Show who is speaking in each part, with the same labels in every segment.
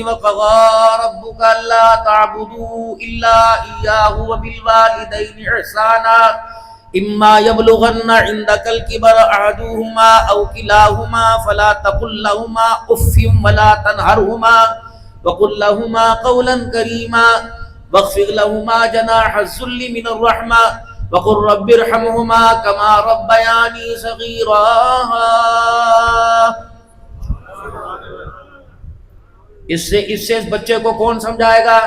Speaker 1: وقضى ربك ألا تعبدوا إلا إياه وبالوالدين إحسانا إما يبلغن عندك الكبر أحدهما أو كلاهما فلا تقل لهما أف ولا تنهرهما وقل لهما قولا كريما واخفض لهما جناح الذل من الرحمة وقل رب ارحمهما كما ربياني صغيرا. اس سے اس بچے کو کون سمجھائے گا؟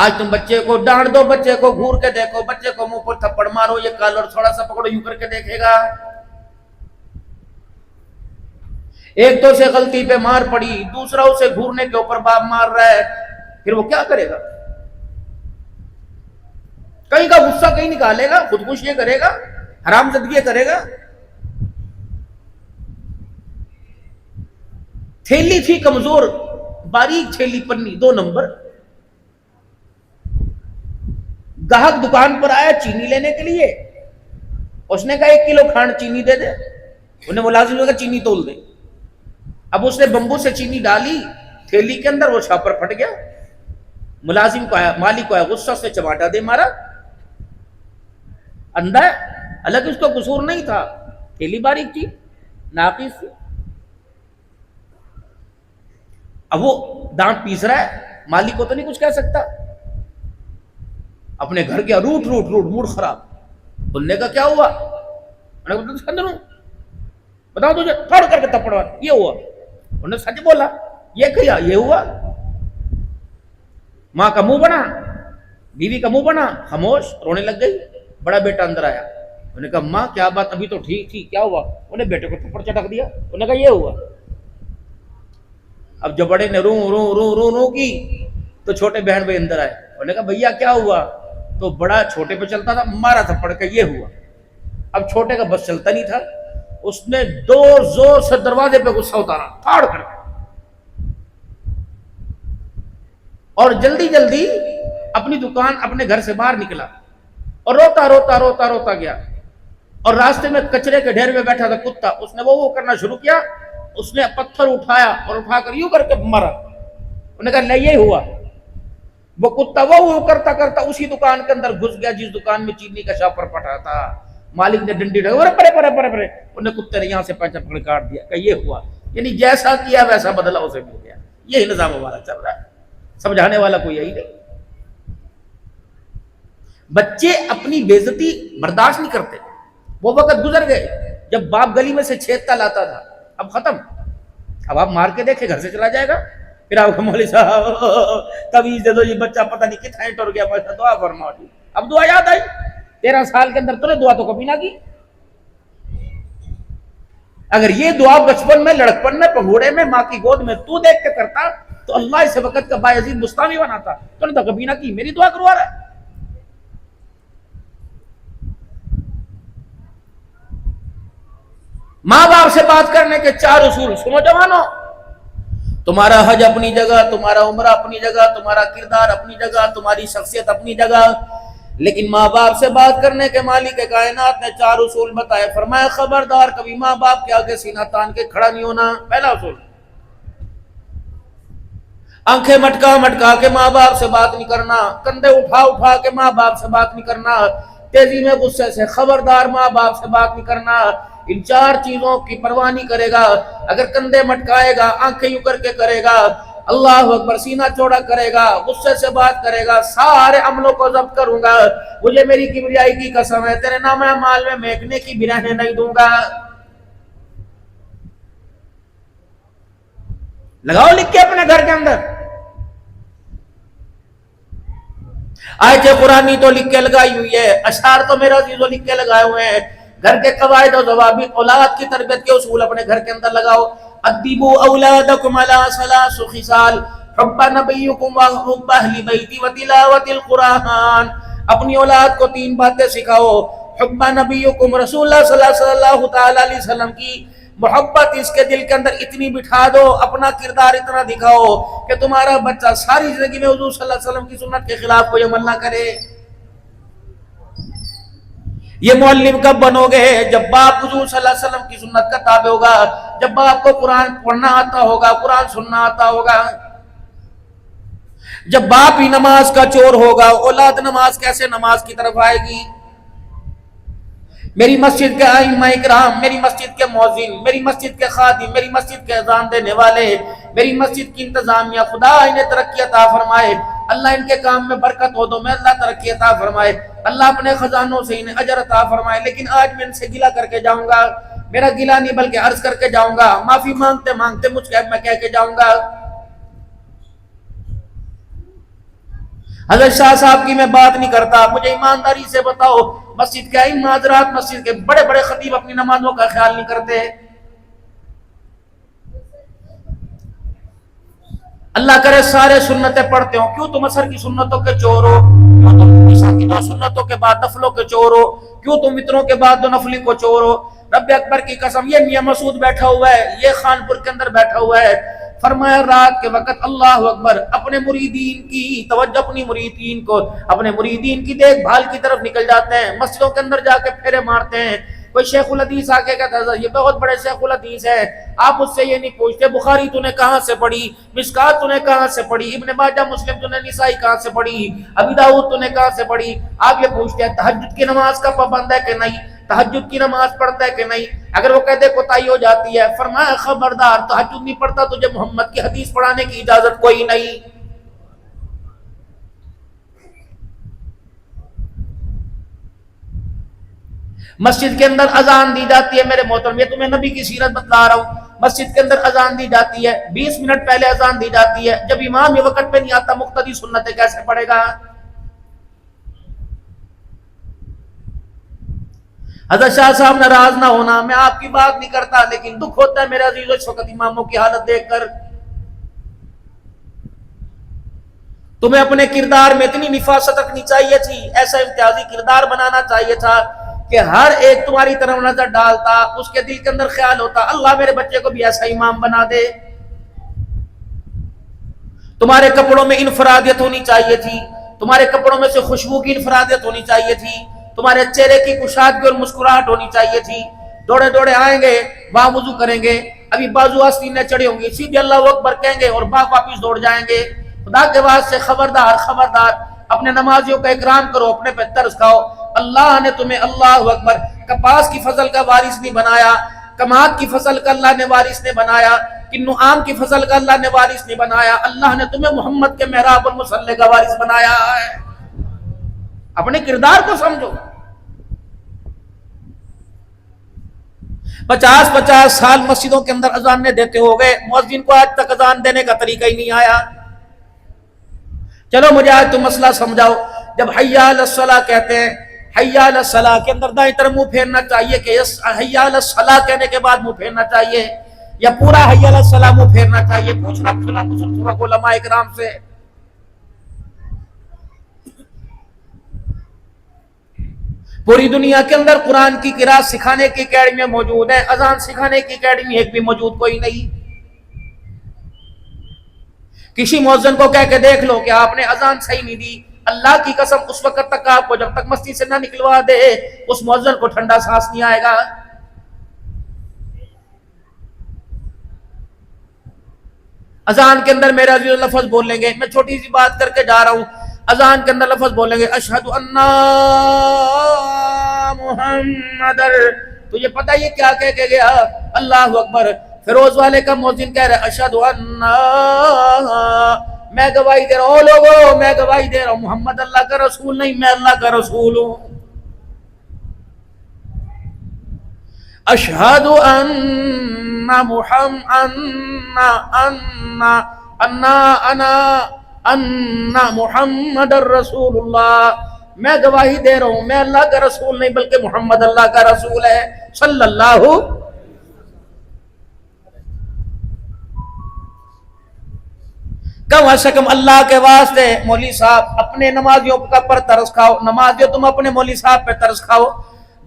Speaker 1: آج تم بچے کو ڈانٹ دو، بچے کو گھور کے دیکھو، بچے کو منہ پر تھپڑ مارو، یہ کالر تھوڑا سا پکڑو، یوں کر کے دیکھے گا؟ ایک تو اسے غلطی پہ مار پڑی، دوسرا اسے گھورنے کے اوپر باپ مار رہا ہے، پھر وہ کیا کرے گا؟ کہیں کا غصہ کہیں نکالے گا، خودکشی کرے گا، حرام زدگی کرے گا. تھیلی تھی کمزور، باریک تھیلی پنی 2 نمبر. گاہک دکان پر آیا چینی لینے کے لیے، اس نے کہا 1 کلو کھانڈ چینی دے دے. انہیں ملازم نے کہا چینی تول دے. اب اس نے بمبو سے چینی ڈالی تھیلی کے اندر، وہ چھاپر پھٹ گیا. ملازم کو آیا، مالک کو آیا غصہ سے چماٹا دے مارا. اندھا ہے، حالانکہ اس کو قصور نہیں تھا، تھیلی باریک تھی، ناقص تھی. اب وہ دانت پیس رہا ہے، مالک کو تو نہیں کچھ کہہ سکتا. اپنے گھر گیا، روٹ موڈ خراب. بولنے کا کیا ہوا؟ بتاؤ تجھے تھوڑ کر کے تھپڑ مارا، یہ ہوا. انہوں نے سچ بولا، یہ کیا، یہ ہوا. ماں کا منہ بنا، بیوی کا منہ بنا، خاموش، رونے لگ گئی. بڑا بیٹا اندر آیا، انہوں نے کہا ماں کیا بات، ابھی تو ٹھیک تھی، کیا ہوا؟ انہیں بیٹے کو تھپڑ چٹک دیا. انہوں نے کہا یہ ہوا. اب جب بڑے نے رو کی تو چھوٹے بہن بھائی اندر آئے. انہوں نے کہا بھیا کیا ہوا؟ تو بڑا چھوٹے پہ چلتا تھا، مارا تھپڑ کے، یہ ہوا. اب چھوٹے کا بس چلتا نہیں تھا، اس نے زور سے دروازے پہ غصہ اتارا، پھاڑ کر، اور جلدی اپنی دکان، اپنے گھر سے باہر نکلا اور روتا گیا. اور راستے میں کچرے کے ڈھیر میں بیٹھا تھا کتا، اس نے وہ کرنا شروع کیا. اس نے پتھر اٹھایا اور اٹھا کر یوں کر کے مارا. انہوں نے کہا نہیں، یہ ہوا. وہ کتا وہ کرتا اسی دکان کے اندر گھس گیا جس دکان میں چینی کا شاپر پٹا تھا. مالک نے ڈنڈی ڈھائی، پرے انہیں کتے نے یہاں سے پنچا پکڑ کاٹ دیا کہ یہ ہوا. یعنی جیسا کیا ویسا بدلہ اسے مل گیا. یہی نظام ہمارا چل رہا ہے، سمجھانے والا کوئی یہی نہیں. بچے اپنی بےعزتی برداشت نہیں کرتے. وہ وقت گزر گئے جب باپ گلی میں سے چھیدتا لاتا تھا، اب ختم. اب آپ مار کے دیکھیں، گھر سے چلا جائے گا. پھر آپ کو مولوی صاحب تویز دے دو، یہ بچہ پتہ نہیں کتنا ٹر گیا، دعا فرما دی. اب دعا یاد آئی؟ 13 سال کے اندر تو نے دعا تو کبھی نہ کی. اگر یہ دعا بچپن میں، لڑکپن میں، پگوڑے میں، ماں کی گود میں تو دیکھ کے کرتا تو اللہ اس وقت کا بایزید مستامی بناتا. تو نے تو کبھی نہ کی، میری دعا کروا رہا ہے. ماں باپ سے بات کرنے کے 4 اصول سنو جوانوں. تمہارا حج اپنی جگہ، تمہارا عمرہ اپنی جگہ، تمہارا کردار اپنی جگہ، تمہاری شخصیت اپنی جگہ، لیکن ماں باپ سے بات کرنے کے مالک کائنات نے 4 اصول بتائے. فرمایا خبردار کبھی ماں باپ کے آگے سینہ تان کے کھڑا نہیں ہونا. پہلا اصول، آنکھیں مٹکا کے ماں باپ سے بات نہیں کرنا، کندھے اٹھا کے ماں باپ سے بات نہیں کرنا، تیزی میں غصے سے خبردار ماں باپ سے بات نہیں کرنا. ان 4 چیزوں کی پرواہ نہیں کرے گا. اگر کندھے مٹکائے گا، آنکھیں یوں کر کے کرے گا، اللہ اکبر، سینہ چوڑا کرے گا، غصے سے بات کرے گا، سارے عملوں کو ضبط کروں گا، مجھے میری کبریائی کی قسم ہے، تیرے نام اعمال میں مہکنے کی بھی رہنے نہیں دوں گا. لگاؤ لکھ کے اپنے گھر کے اندر. آیت قرآنی تو لکھ کے لگائی ہوئی ہے، اشعار تو میرا عزیزو لکھ کے لگائے ہوئے ہیں. گھر کے قواعد و ضوابط، اولاد کی تربیت کے اصول اپنے گھر کے اندر لگاؤ. ادبوا اولادکم علی 3 خصال حب نبیکم وحب اہل بیتی وتلاوت القرآن. اپنی اولاد کو 3 باتیں سکھاؤ. حب نبیکم، رسول اللہ صلی اللہ تعالی علیہ وسلم کی محبت اس کے دل کے اندر اتنی بٹھا دو، اپنا کردار اتنا دکھاؤ کہ تمہارا بچہ ساری زندگی میں حضور صلی اللہ علیہ وسلم کی سنت کے خلاف کوئی عمل نہ کرے. یہ معلم کب بنو گے؟ جب باپ حضور صلی اللہ علیہ وسلم کی سنت کا تابع ہوگا، جب باپ کو قرآن پڑھنا آتا ہوگا، قرآن سننا آتا ہوگا۔ جب باپ ہی نماز کا چور ہوگا، اولاد نماز کیسے نماز کی طرف آئے گی؟ میری مسجد کے ائمہ اکرام، میری مسجد کے مؤذن، میری مسجد کے خادم، میری مسجد کے اذان دینے والے، میری مسجد کی انتظامیہ، خدا انہیں ترقی عطا فرمائے، اللہ ان کے کام میں برکت ہو، تو میں اللہ ترقی عطا فرمائے، اللہ اپنے خزانوں سے انہیں اجر عطا فرمائے۔ لیکن آج میں ان سے گلہ کر کے جاؤں گا، میرا گلہ نہیں بلکہ عرض کر کے جاؤں گا، معافی مانگتے مانگتے میں کہہ کے جاؤں گا۔ حضرت شاہ صاحب کی میں بات نہیں کرتا، مجھے ایمانداری سے بتاؤ، مسجد کے ائمہ حضرات، مسجد کے بڑے بڑے خطیب اپنی نمازوں کا خیال نہیں کرتے؟ اللہ کرے سارے سنتیں پڑھتے ہو، کیوں تم عصر کی سنتوں کے چور ہو؟ کیوں تم عشاء کی 2 سنتوں کے بعد نفلوں کے چور ہو؟ کیوں تم وتروں کے بعد 2 نفلی کو چور ہو؟ رب اکبر کی قسم، یہ میاں مسعود بیٹھا ہوا ہے، یہ خانپور کے اندر بیٹھا ہوا ہے، فرمایا رات کے وقت اللہ اکبر اپنے مریدین کی توجہ، اپنے مریدین کی دیکھ بھال کی طرف نکل جاتے ہیں، مسجدوں کے اندر جا کے پھیرے مارتے ہیں۔ کوئی شیخ الحدیث آ کے کہتا ہے یہ بہت بڑے شیخ الحدیث ہے، آپ اس سے یہ نہیں پوچھتے بخاری تو نے کہاں سے پڑھی، مشکات تو نے کہاں سے پڑھی، ابن ماجہ مسلم تو نے نسائی کہاں سے پڑھی، ابی داؤد تو نے کہاں سے پڑھی؟ آپ یہ پوچھتے ہیں تہجد کی نماز کا پابند ہے کہ نہیں، تہجد کی نماز پڑھتا ہے کہ نہیں؟ اگر وہ کہتے کوتاہی ہو جاتی ہے، فرمایا خبردار، تہجد نہیں پڑھتا تجھے محمد کی حدیث پڑھانے کی اجازت کوئی نہیں۔ مسجد کے اندر اذان دی جاتی ہے، میرے محترم، یہ تمہیں نبی کی سیرت بتلا رہا ہوں، مسجد کے اندر اذان دی جاتی ہے، 20 منٹ پہلے اذان دی جاتی ہے، جب امام یہ وقت پہ نہیں آتا مقتدی سنتیں کیسے پڑھے گا؟ حضرت شاہ صاحب ناراض نہ ہونا، میں آپ کی بات نہیں کرتا، لیکن دکھ ہوتا ہے میرے عزیزو اس وقت اماموں کی حالت دیکھ کر۔ تمہیں اپنے کردار میں اتنی نفاست رکھنی چاہیے تھی، ایسا امتیازی کردار بنانا چاہیے تھا کہ ہر ایک تمہاری طرف نظر ڈالتا، اس کے دل کے اندر خیال ہوتا اللہ میرے بچے کو بھی ایسا امام بنا دے۔ تمہارے کپڑوں میں انفرادیت ہونی چاہیے تھی، تمہارے کپڑوں میں سے خوشبو کی انفرادیت ہونی چاہیے تھی، تمہارے چہرے کی کشادگی اور مسکراہٹ ہونی چاہیے تھی۔ دوڑے دوڑے آئیں گے، وہاں وضو کریں گے، ابھی بازو آستینیں چڑھی ہوں گی، سیدھے اللہ اکبر کہیں گے اور واپس دوڑ جائیں گے۔ خدا کے واسطے خبردار خبردار، اپنے نمازیوں کا اکرام کرو، اپنے پہ ترس کھاؤ۔ اللہ نے تمہیں اللہ اکبر کپاس کی فصل کا وارث نہیں بنایا، کماد کی فصل کا اللہ نے وارث نہیں بنایا، کنو آم کی فصل کا اللہ نے وارث نہیں بنایا، اللہ نے تمہیں محمد کے محراب المصلی کا وارث بنایا ہے۔ اپنے کردار کو سمجھو۔ 50 سال مسجدوں کے اندر اذانیں دیتے ہو گئے، مؤذن کو آج تک اذان دینے کا طریقہ ہی نہیں آیا۔ چلو مجھے آج تم مسئلہ سمجھاؤ، جب حی علی الصلاۃ کہتے ہیں، حی علی الصلاۃ کے اندر دائیں طرف منہ پھیرنا چاہیے کہ حی علی الصلاۃ کہنے کے بعد منہ پھیرنا چاہیے، یا پورا حی علی الصلاۃ منہ پھیرنا چاہیے؟ پوچھنا علماء اکرام سے۔ پوری دنیا کے اندر قرآن کی قرات سکھانے کی اکیڈمیاں موجود ہیں، اذان سکھانے کی اکیڈمی ایک بھی موجود کوئی نہیں۔ کسی مؤذن کو کہہ کے دیکھ لو کہ آپ نے اذان صحیح نہیں دی، اللہ کی قسم اس وقت تک آپ کو جب تک مسجد سے نہ نکلوا دے اس مؤذن کو ٹھنڈا سانس نہیں آئے گا۔ اذان کے اندر میرا عزیز لفظ بول لیں گے، میں چھوٹی سی بات کر کے جا رہا ہوں، اذان کے اندر لفظ بولیں گے اشہد ان محمد، تجھے پتہ یہ کیا کہہ کے گیا؟ اللہ اکبر۔ فیروز والے کا مؤذن کہہ رہا ہے اشہد ان، میں گواہی دے رہا ہوں، لوگوں میں گواہی دے رہا ہوں محمد اللہ کا رسول نہیں، میں اللہ کا رسول ہوں۔ اشہد ان محمد الرسول اللہ، میں گواہی دے رہا ہوں میں اللہ کا رسول نہیں بلکہ محمد اللہ کا رسول ہے صلی اللہ۔ کم از کم اللہ کے واسطے مولوی صاحب اپنے نمازیوں کا پر ترس کھاؤ، نمازیوں تم اپنے مولوی صاحب پہ ترس کھاؤ۔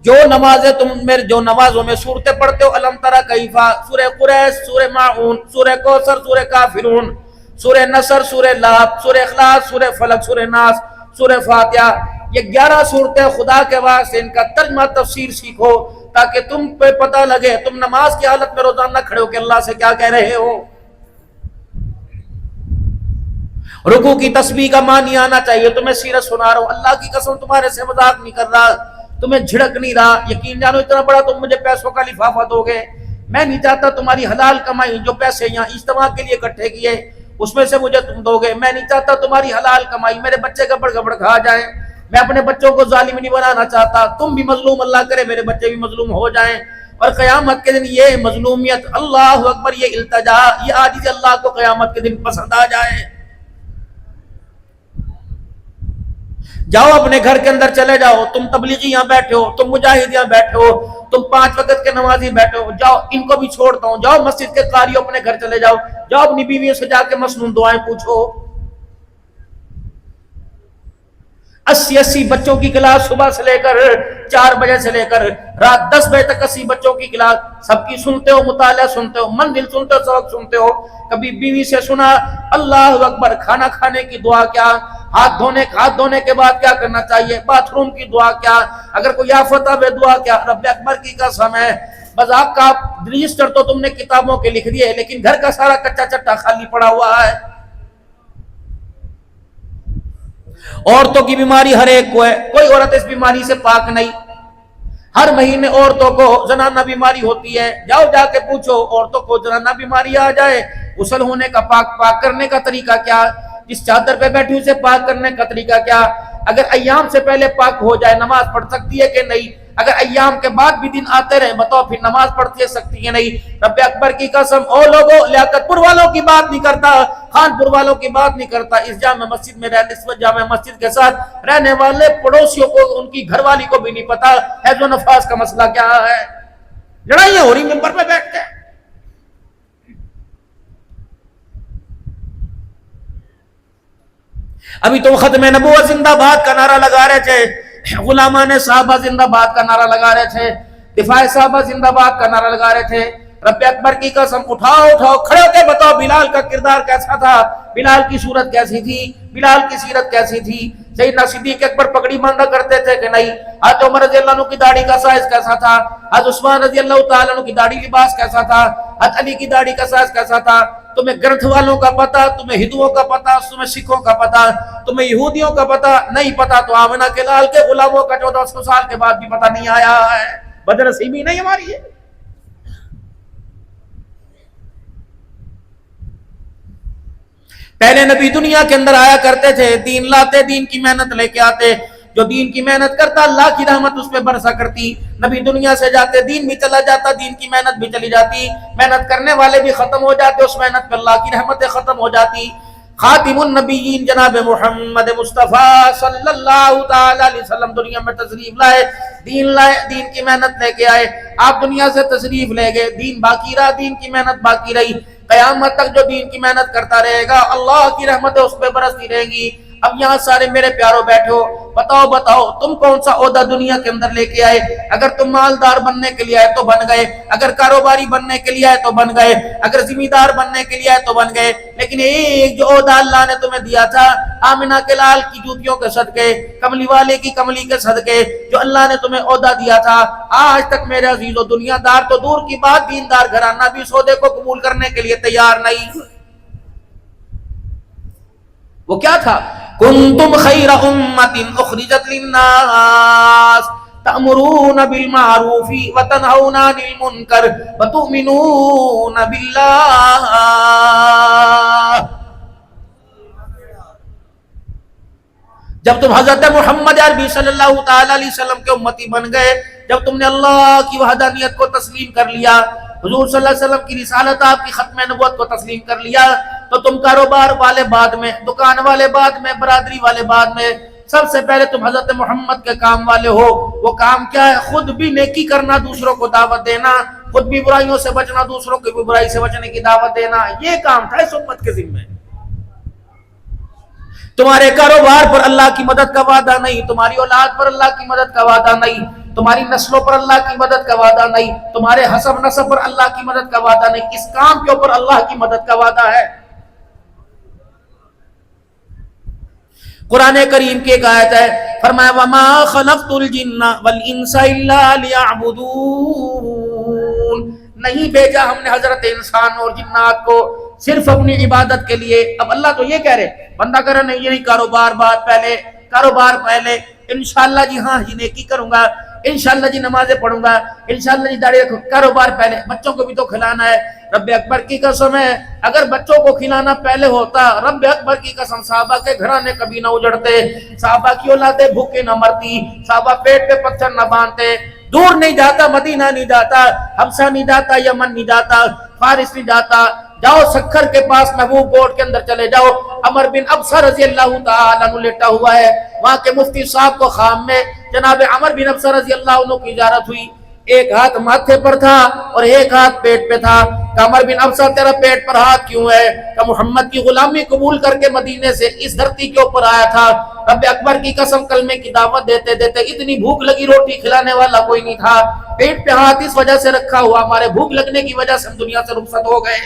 Speaker 1: جو نمازیں تم میرے جو نمازوں میں سورتیں پڑھتے ہو، الم تری کیفا، سورہ قریش، سورہ ماعون، سورہ کوثر، سورہ کافرون، سورہ نصر، سورہ لہب، سورہ اخلاص، سورہ فلق، سورہ ناس، سورہ فاتحہ، یہ 11 صورتیں خدا کے واسطے ان کا ترجمہ تفسیر سیکھو تاکہ تم پہ پتہ لگے تم نماز کی حالت میں روزانہ کھڑے ہو کہ اللہ سے کیا کہہ رہے ہو. رکوع کی تسبیح کا معنی آنا چاہیے. تمہیں سیرت سنا رہا ہوں, اللہ کی قسم تمہارے سے مذاق نہیں کر رہا, تمہیں جھڑک نہیں رہا. یقین جانو اتنا بڑا تم مجھے پیسوں کا لفافہ دو گے, میں نہیں چاہتا تمہاری حلال کمائی جو پیسے یہاں اجتماع کے لیے اکٹھے کیے اس میں سے مجھے تم دو گے. میں نہیں چاہتا تمہاری حلال کمائی میرے بچے گبڑ گبڑ کھا جائیں. میں اپنے بچوں کو ظالم نہیں بنانا چاہتا. تم بھی مظلوم, اللہ کرے میرے بچے بھی مظلوم ہو جائیں. اور قیامت کے دن یہ مظلومیت, اللہ اکبر, یہ التجا, یہ عاجزی اللہ کو قیامت کے دن پسند آ جائے. جاؤ اپنے گھر کے اندر چلے جاؤ, تم تبلیغی یہاں بیٹھے ہو, تم مجاہد یہاں بیٹھے ہو, تم 5 وقت کے نمازی بیٹھے ہو, جاؤ ان کو بھی چھوڑتا ہوں, جاؤ مسجد کے قاریوں اپنے گھر چلے جاؤ, جاؤ اپنی بیویوں سے جا کے مسنون دعائیں پوچھو. 80 بچوں کی کلاس صبح سے لے کر 4 بجے سے لے کر رات 10 بجے تک 80 بچوں کی کلاس, سب کی سنتے ہو, مطالعہ سنتے ہو, منزل سنتے ہو, سبق سنتے ہو. کبھی بیوی سے سنا اللہ اکبر, کھانا کھانے کی دعا کیا, ہاتھ دھونے کے بعد کیا کرنا چاہیے, باتھ روم کی دعا کیا, اگر کوئی آفت آوے دعا کیا, رب اکبر کی قسم ہے. مذاق کا رجسٹر تو تم نے کتابوں کے لکھ دیے لیکن گھر کا سارا کچا چٹا خالی پڑا ہوا ہے. عورتوں کی بیماری ہر ایک کو ہے, کوئی عورت اس بیماری سے پاک نہیں. ہر مہینے عورتوں کو زنانہ بیماری ہوتی ہے, جاؤ جا کے پوچھو عورتوں کو زنانہ بیماری آ جائے غسل ہونے کا پاک کرنے کا طریقہ کیا, جس چادر پہ بیٹھی اسے پاک کرنے کا طریقہ کیا, اگر ایام سے پہلے پاک ہو جائے نماز پڑھ سکتی ہے کہ نہیں, اگر ایام کے بعد بھی دن آتے رہے بتاؤ پھر نماز پڑھ سکتی ہے نہیں. رب اکبر کی قسم, او لوگوں, لیاقت پور والوں کی بات نہیں کرتا, خان پور والوں کی بات نہیں کرتا, اس جامع مسجد میں نسبت جامع مسجد کے ساتھ رہنے والے پڑوسیوں کو, ان کی گھر والی کو بھی نہیں پتا حیض و نفاس کا مسئلہ کیا ہے. لڑائیاں ہو رہی ممبر پہ بیٹھ کے. ابھی تو ختم نبوت زندہ باد کا نعرہ لگا رہے تھے, غلامان صحابہ زندہ باد کا نعرہ لگا رہے تھے, دفاع صحابہ زندہ باد کا نعرہ لگا رہے تھے. رب اکبر کی قسم, اٹھاؤ کھڑے ہو کے بتاؤ بلال کا کردار کیسا تھا, بلال کی صورت کیسی تھی, بلال کی سیرت کیسی تھی. سیدنا صدیق اکبر پگڑی باندھا کرتے تھے کہ نہیں, حضرت عمر رضی اللہ عنہ کی داڑھی کا سائز کیسا تھا, حضرت عثمان رضی اللہ تعالیٰ عنہ کی داڑھی لباس کیسا تھا, حضرت علی کی داڑھی کا سائز کیسا تھا. تمہیں گرنتھ والوں کا پتا, تمہیں ہندوؤں کا پتا, تمہیں سکھوں کا پتا, تمہیں یہودیوں کا پتا نہیں پتا تو آمنہ کے لال کے غلاموں کا 1400 سال کے بعد بھی پتا نہیں آیا ہے. بدنصیبی نہیں ہماری ہے. پہلے نبی دنیا کے اندر آیا کرتے تھے, دین لاتے, دین کی محنت لے کے آتے, جو دین کی محنت کرتا اللہ کی رحمت اس پہ برسا کرتی. نبی دنیا سے جاتے, دین بھی چلا جاتا, دین کی محنت بھی چلی جاتی, محنت کرنے والے بھی ختم ہو جاتے, اس محنت پہ اللہ کی رحمتیں ختم ہو جاتی. خاتم النبیین جناب محمد مصطفیٰ صلی اللہ تعالی علیہ وسلم دنیا میں تشریف لائے, دین کی محنت لے کے آئے. آپ دنیا سے تشریف لے گئے, دین باقی رہا, دین کی محنت باقی رہی. قیامت تک جو دین کی محنت کرتا رہے گا اللہ کی رحمتیں اس پہ برستی رہیں گی. اب یہاں سارے میرے پیاروں بیٹھے ہو, بتاؤ تم کون سا عہدہ دنیا کے اندر لے کے آئے. اگر تم مالدار بننے کے لیے آئے تو بن گئے, اگر کاروباری بننے کے لیے آئے تو بن گئے, اگر ذمہ دار بننے کے لیے آئے تو بن گئے. لیکن ایک جو عہدہ اللہ نے تمہیں دیا تھا, آمنہ کے لال کی جوتیوں کے صدقے, کملی والے کی کملی کے صدقے, جو اللہ نے تمہیں عہدہ دیا تھا, آج تک میرے عزیزو دنیا دار تو دور کی بات, دیندار گھرانہ بھی اس عہدے کو قبول کرنے کے لیے تیار نہیں. وہ کیا تھا, کنتم خیر امت اخرجت للناس تأمرون بالمعروف وتنہون عن المنکر وتؤمنون باللہ. جب تم حضرت محمد عربی صلی اللہ تعالی علیہ وسلم کے امتی بن گئے, جب تم نے اللہ کی وحدانیت کو تسلیم کر لیا, حضور صلی اللہ علیہ وسلم کی رسالت, آپ کی ختم نبوت کو تسلیم کر لیا, تو تم کاروبار والے بعد میں, دکان والے بعد میں, برادری والے بعد میں, سب سے پہلے تم حضرت محمد کے کام والے ہو. وہ کام کیا ہے, خود بھی نیکی کرنا, دوسروں کو دعوت دینا, خود بھی برائیوں سے بچنا, دوسروں کو بھی برائی سے بچنے کی دعوت دینا. یہ کام تھا اس امت کے ذمہ. تمہارے کاروبار پر اللہ کی مدد کا وعدہ نہیں, تمہاری اولاد پر اللہ کی مدد کا وعدہ نہیں, تمہاری نسلوں پر اللہ کی مدد کا وعدہ نہیں, تمہارے حسب نسب پر اللہ کی مدد کا وعدہ نہیں. اس کام کے اوپر اللہ کی مدد کا وعدہ ہے. قرآن کریم کی ایک آیت ہے, فرمایا وما خلقت الجن والانس الا ليعبدون، نہیں بھیجا ہم نے حضرت انسان اور جنات کو صرف اپنی عبادت کے لیے. اب اللہ تو یہ کہہ رہے بندہ کہہ رہا نہیں یہ نہیں، کاروبار پہلے انشاءاللہ جی، ہاں جی نیکی کروں گا، انشاءاللہ جی نمازیں پڑھوں گا، انشاءاللہ جی داڑھی رکھوں، کاروبار پہلے، بچوں کو بھی تو کھلانا ہے. رب اکبر کی قسم ہے اگر بچوں کو کھلانا پہلے ہوتا، رب اکبر کی قسم صحابہ کے گھرانے کبھی نہ اجڑتے، صحابہ کی اولادیں بھوکے نہ مرتی، صحابہ پیٹ پہ پتھر نہ باندھتے. دور نہیں جاتا، مدینہ نہیں جاتا، حبشہ نہیں جاتا، یمن نہیں جاتا، فارس نہیں جاتا. جاؤ سکھر کے پاس محبوب گوٹ کے اندر چلے جاؤ، عمر بن ابسہ رضی اللہ تعالیٰ عنہ لیٹا ہوا ہے. وہاں کے مفتی صاحب کو خام میں جناب عمر بن ابسہ رضی اللہ عنہ کی زیارت ہوئی. ایک ہاتھ ماتھے پر تھا اور ایک ہاتھ پیٹ پہ تھا. کہ عمر بن ابسہ تیرا پیٹ پر ہاتھ کیوں ہے؟ کہ محمد کی غلامی قبول کر کے مدینے سے اس دھرتی کے اوپر آیا تھا. رب اکبر کی قسم کلمے کی دعوت دیتے دیتے اتنی بھوک لگی، روٹی کھلانے والا کوئی نہیں تھا. پیٹ پہ ہاتھ اس وجہ سے رکھا ہوا، ہمارے بھوک لگنے کی وجہ سے ہم دنیا سے رخصت ہو گئے.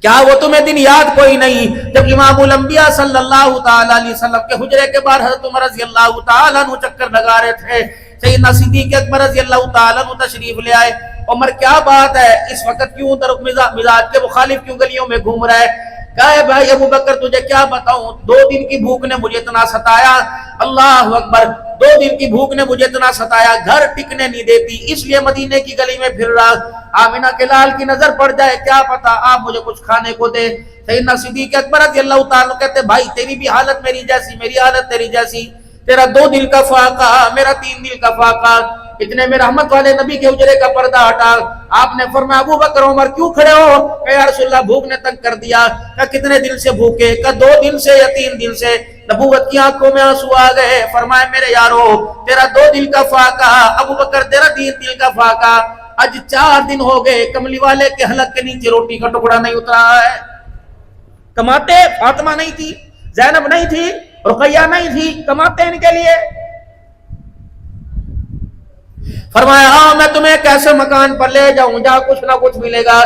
Speaker 1: کیا وہ تمہیں دن یاد کوئی نہیں جب امام الانبیاء صلی اللہ تعالیٰ علیہ وسلم کے حجرے کے باہر حضرت عمر رضی اللہ تعالیٰ عنہ چکر لگا رہے تھے، سیدنا صدیق اکبر رضی اللہ تعالیٰ عنہ تشریف لے آئے. عمر کیا بات ہے، اس وقت کیوں مزاج کے مخالف کیوں گلیوں میں گھوم رہا ہے؟ کہا بھائی ابو بکر تجھے کیا بتاؤں، 2 دن کی بھوک نے مجھے اتنا ستایا، اللہ اکبر، 2 دن کی بھوک نے مجھے اتنا ستایا، گھر ٹکنے نہیں دیتی، اس لیے مدینے کی گلی میں پھر رہا. آمینہ کے لال کی نظر پڑ جائے کیا پتا، آپ مجھے کچھ کھانے کو دے. سیدنا صدیق اکبر رضی اللہ تعالیٰ کہتے بھائی تیری بھی حالت میری جیسی، میری حالت تیری جیسی، تیرا 2 دل کا فاقہ، میرا 3 دل کا فاقہ. اتنے میں رحمت والے نبی کے حجرے کا پردہ ہٹا. آپ نے فرمایا ابو بکر عمر کیوں کھڑے ہو؟ کہ یا رسول اللہ بھوک نے تنگ کر دیا. کہ کتنے دن سے بھوکے؟ کہ 2 دن سے یا 3 دن سے. نبوت کی آنکھوں میں آنسو آ گئے. فرمایا میرے یارو تیرا 2 دل کا فاقہ، ابو بکر تیرا 3 دل کا فاقہ. آج 4 دن ہو گئے کملی والے کے حلق کے نیچے روٹی کا ٹکڑا نہیں اترا ہے. کماتے فاطمہ نہیں تھی، زینب نہیں تھی، رقیہ نہیں تھی، کماتے ان کے لیے. فرمایا ہاں میں تمہیں کیسے مکان پر لے جاؤں جہاں کچھ نہ کچھ ملے گا.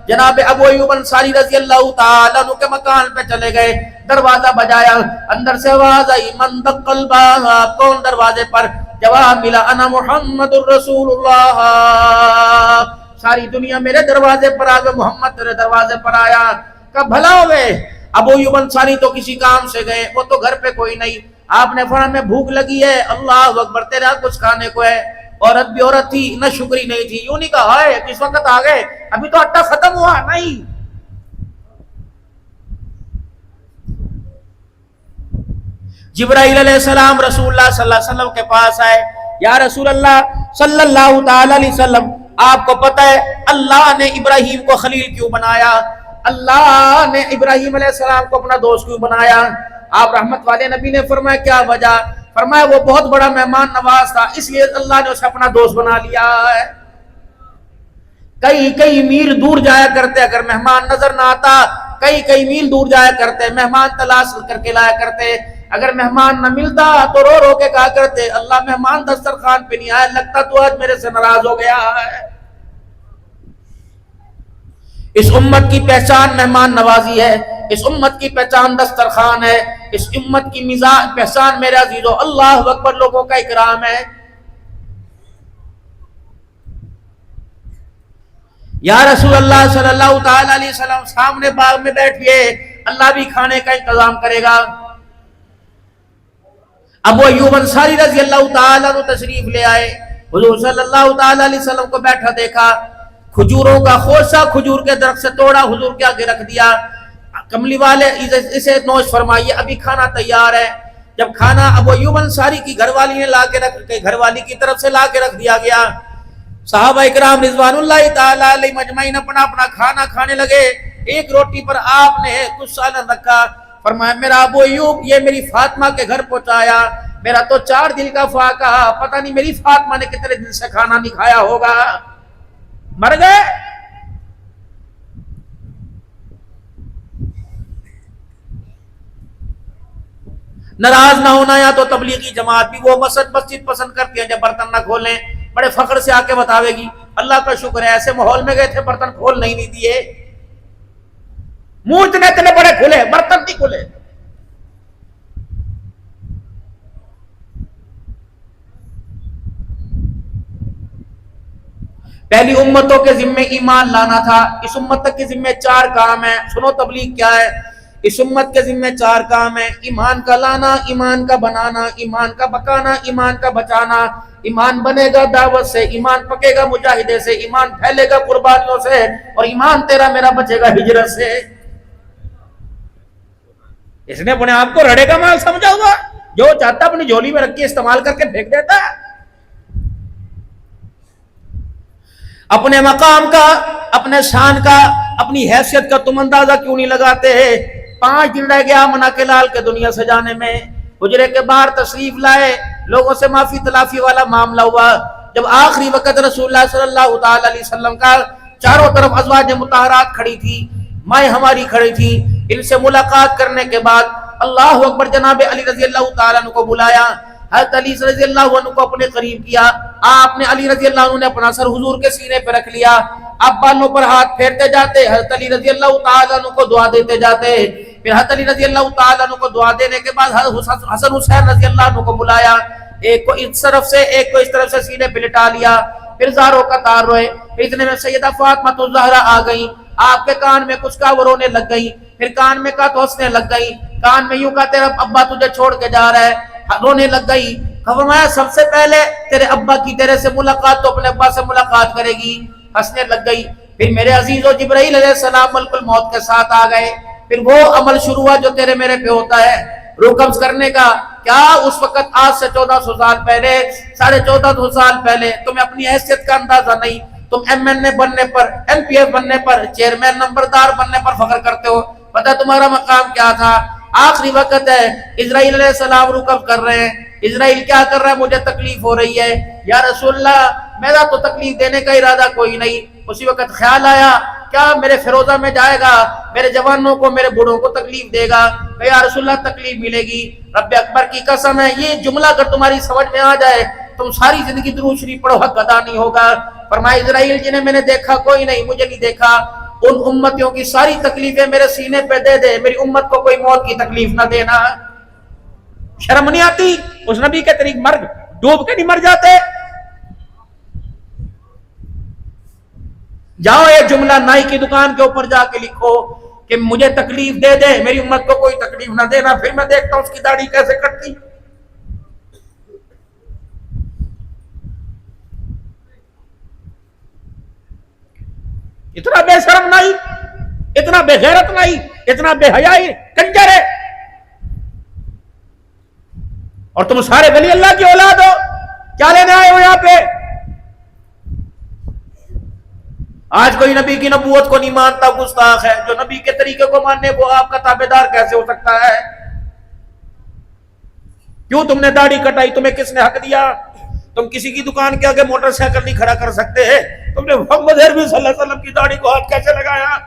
Speaker 1: جناب ابو ایوب انصاری رضی اللہ تعالیٰ عنہ کے مکان پہ چلے گئے. دروازہ بجایا، اندر سے آواز آئی من دق الباب، کون دروازے پر؟ جواب ملا انا محمد الرسول اللہ. ساری دنیا میرے دروازے پر آ گئے، محمد تیرے دروازے پر آیا. کب بھلا ہوئے؟ ابو ایوب انصاری تو کسی کام سے گئے، وہ تو گھر پہ کوئی نہیں. آپ نے فرمایا میں بھوک لگی ہے، اللہ اکبر تیرا کچھ کھانے کو ہے. عورت بھی عورت تھی، نہ شکری نہیں تھی. یوں نہیں کہا ہے کس وقت آ گئے، ابھی تو آٹا ختم ہوا نہیں. جبرائیل علیہ السلام رسول اللہ صلی اللہ علیہ وسلم کے پاس آئے. یا رسول اللہ صلی اللہ تعالی علیہ وسلم آپ کو پتہ ہے اللہ نے ابراہیم کو خلیل کیوں بنایا؟ اللہ نے ابراہیم علیہ السلام کو اپنا دوست کیوں بنایا؟ آپ رحمت والے نبی نے فرمایا کیا وجہ؟ فرمایا وہ بہت بڑا مہمان نواز تھا، اس لیے اللہ نے اسے اپنا دوست بنا لیا ہے. کئی میل دور جایا کرتے، اگر مہمان نظر نہ آتا کئی میل دور جایا کرتے، مہمان تلاش کر کے لایا کرتے. اگر مہمان نہ ملتا تو رو رو کے کہا کرتے اللہ مہمان دسترخوان پہ نہیں آیا، لگتا تو آج میرے سے ناراض ہو گیا ہے. اس امت کی پہچان مہمان نوازی ہے، اس امت کی پہچان دسترخوان ہے، اس امت کی پہچان میرے عزیزو اللہ اکبر لوگوں کا اکرام ہے. یا رسول اللہ صلی اللہ تعالی علیہ وسلم سامنے باغ میں بیٹھئے، اللہ بھی کھانے کا انتظام کرے گا. ابو ایوب انصاری رضی اللہ تعالیٰ عنہ تشریف لے آئے. حضور صلی اللہ تعالیٰ علیہ وسلم کو بیٹھا دیکھا، کھجوروں کا خوشہ کھجور کے درخت سے توڑا حضور کے آگے رکھ دیا. کملی والے اسے نوش فرمائیے، ابھی کھانا تیار ہے. جب کھانا ابو ایوب انصاری کی گھر والی نے لا کے رکھ کے، گھر والی کی طرف سے لا کے رکھ دیا گیا. صحابہ اکرام رضوان اللہ تعالیٰ علیہ مجمعین اپنا اپنا کھانا کھانے لگے. ایک روٹی پر آپ نے کچھ سالن رکھا. فرمایا میرا ابو ایوب یہ میری فاطمہ کے گھر پہنچایا، میرا تو 4 دل کا فاقہ، پتہ نہیں میری فاطمہ نے کتنے دن سے کھانا نہیں کھایا ہوگا. مر گئے. ناراض نہ ہونا، یا تو تبلیغی جماعت بھی وہ مسجد پسند کرتی ہیں جب برتن نہ کھولیں، بڑے فخر سے آ کے بتاوے گی اللہ کا شکر ہے ایسے ماحول میں گئے تھے برتن کھول نہیں دیے. منہ اتنے اتنے بڑے کھلے، برتن نہیں کھلے. پہلی امتوں کے ذمے ایمان لانا تھا. اس امت کے ذمے 4 کام ہیں. سنو تبلیغ کیا ہے. اس امت کے ذمے 4 کام ہیں: ایمان کا لانا، ایمان کا بنانا، ایمان کا پکانا، ایمان کا بچانا. ایمان بنے گا دعوت سے، ایمان پکے گا مجاہدے سے، ایمان پھیلے گا قربانیوں سے، اور ایمان تیرا میرا بچے گا ہجرت سے. اس نے اپنے آپ کو رڑے کا مال سمجھا ہوا، جو چاہتا اپنی جھولی میں رکھ کے استعمال کر کے پھینک دیتا ہے. اپنے مقام کا، اپنے شان کا، اپنی حیثیت کا تم اندازہ کیوں نہیں لگاتے؟ 5 دن رہ گیا منا کے لال کے دنیا سے جانے میں. حجرے کے باہر تشریف لائے، لوگوں سے معافی تلافی والا معاملہ ہوا. جب آخری وقت رسول اللہ صلی اللہ تعالی علیہ وسلم کا چاروں طرف ازواج مطہرات کھڑی تھی، مائیں ہماری کھڑی تھی، ان سے ملاقات کرنے کے بعد اللہ اکبر، جناب علی رضی اللہ تعالیٰ عنہ کو بلایا. حضرت علی رضی اللہ عنہ کو اپنے قریب کیا. آپ نے علی رضی اللہ عنہ نے اپنا سر حضور کے سینے پہ رکھ لیا. آپ بالوں پر ہاتھ پھیرتے جاتے، حضرت علی رضی اللہ تعالیٰ عنہ کو دعا دیتے جاتے. پھر حضرت علی رضی اللہ تعالیٰ عنہ کو دعا دینے کے بعد حسن حسین رضی اللہ عنہ کو بلایا. ایک کو اس طرف سے، ایک کو اس طرف سے سینے پہ لٹا لیا. پھر زاروں کا تار روئے. اتنے میں سیدہ فاطمہ الزہرا آ گئی. آپ کے کان میں کچھ کہا، وہ رونے لگ گئی. پھر کان میں کہا تو ہنسنے لگ گئی. کان میں یوں کہا تیرا ابا تجھے چھوڑ کے جا رہا ہے، رونے لگ گئی. فرمایا سب سے پہلے تیرے ابا کی تیرے سے ملاقات تو اپنے ابا سے ملاقات کرے گی. ہنسنے لگ گئی. پھر میرے عزیز و جبرائیل علیہ السلام ملک الموت کے ساتھ آ گئے. پھر وہ عمل شروع ہوا جو تیرے میرے پہ ہوتا ہے، روح قبض کرنے کا. کیا اس وقت آج سے 1400 سال پہلے، 1450 سال پہلے تمہیں اپنی حیثیت کا اندازہ نہیں؟ تم ایم این اے بننے پر، ایم پی ایف بننے پر، چیئرمین نمبردار بننے پر فخر کرتے ہو. پتہ تمہارا مقام کیا تھا؟ آخری وقت ہے، اسرائیل علیہ السلام روح قبض کر رہے ہیں. اسرائیل کیا کر رہا ہے؟ مجھے تکلیف ہو رہی ہے. یا رسول اللہ میرا تو تکلیف دینے کا ارادہ کوئی نہیں. اسی وقت خیال آیا کیا میرے فیروزہ میں جائے گا، میرے جوانوں کو، میرے بوڑھوں کو تکلیف دے گا؟ کہ یا رسول اللہ تکلیف ملے گی. رب اکبر کی قسم ہے، یہ جملہ اگر تمہاری سمجھ میں آ جائے تم ساری زندگی درود شریف پڑھو، حق ادا نہیں ہوگا. فرمایا اسرائیل جنہیں میں نے دیکھا کوئی نہیں، مجھے نہیں دیکھا. ان امتیوں کی ساری تکلیفیں میرے سینے پہ دے دے، میری امت کو کوئی موت کی تکلیف نہ دینا. شرم نہیں آتی؟ اس نبی کے طریق مرگ ڈوب کے نہیں مر جاتے؟ جاؤ ایک جملہ نائی کی دکان کے اوپر جا کے لکھو کہ مجھے تکلیف دے دے، میری امت کو کوئی تکلیف نہ دینا. پھر میں دیکھتا ہوں اس کی داڑھی کیسے کٹتی. اتنا بے شرم نہیں، اتنا بے غیرت نہیں، اتنا بے حیائی کنجر ہے. اور تم سارے ولی اللہ کی اولاد ہو، کیا لینے آئے ہو یہاں پہ؟ آج کوئی نبی کی نبوت کو نہیں مانتا گستاخ ہے. جو نبی کے طریقے کو ماننے وہ آپ کا تابعدار کیسے ہو سکتا ہے؟ کیوں تم نے داڑھی کٹائی؟ تمہیں کس نے حق دیا؟ تم کسی کی دکان کے آگے موٹر سائیکل نہیں کھڑا کر سکتے. تم نے محمد عربی صلی اللہ علیہ وسلم کی داڑھی کو ہاتھ کیسے لگایا؟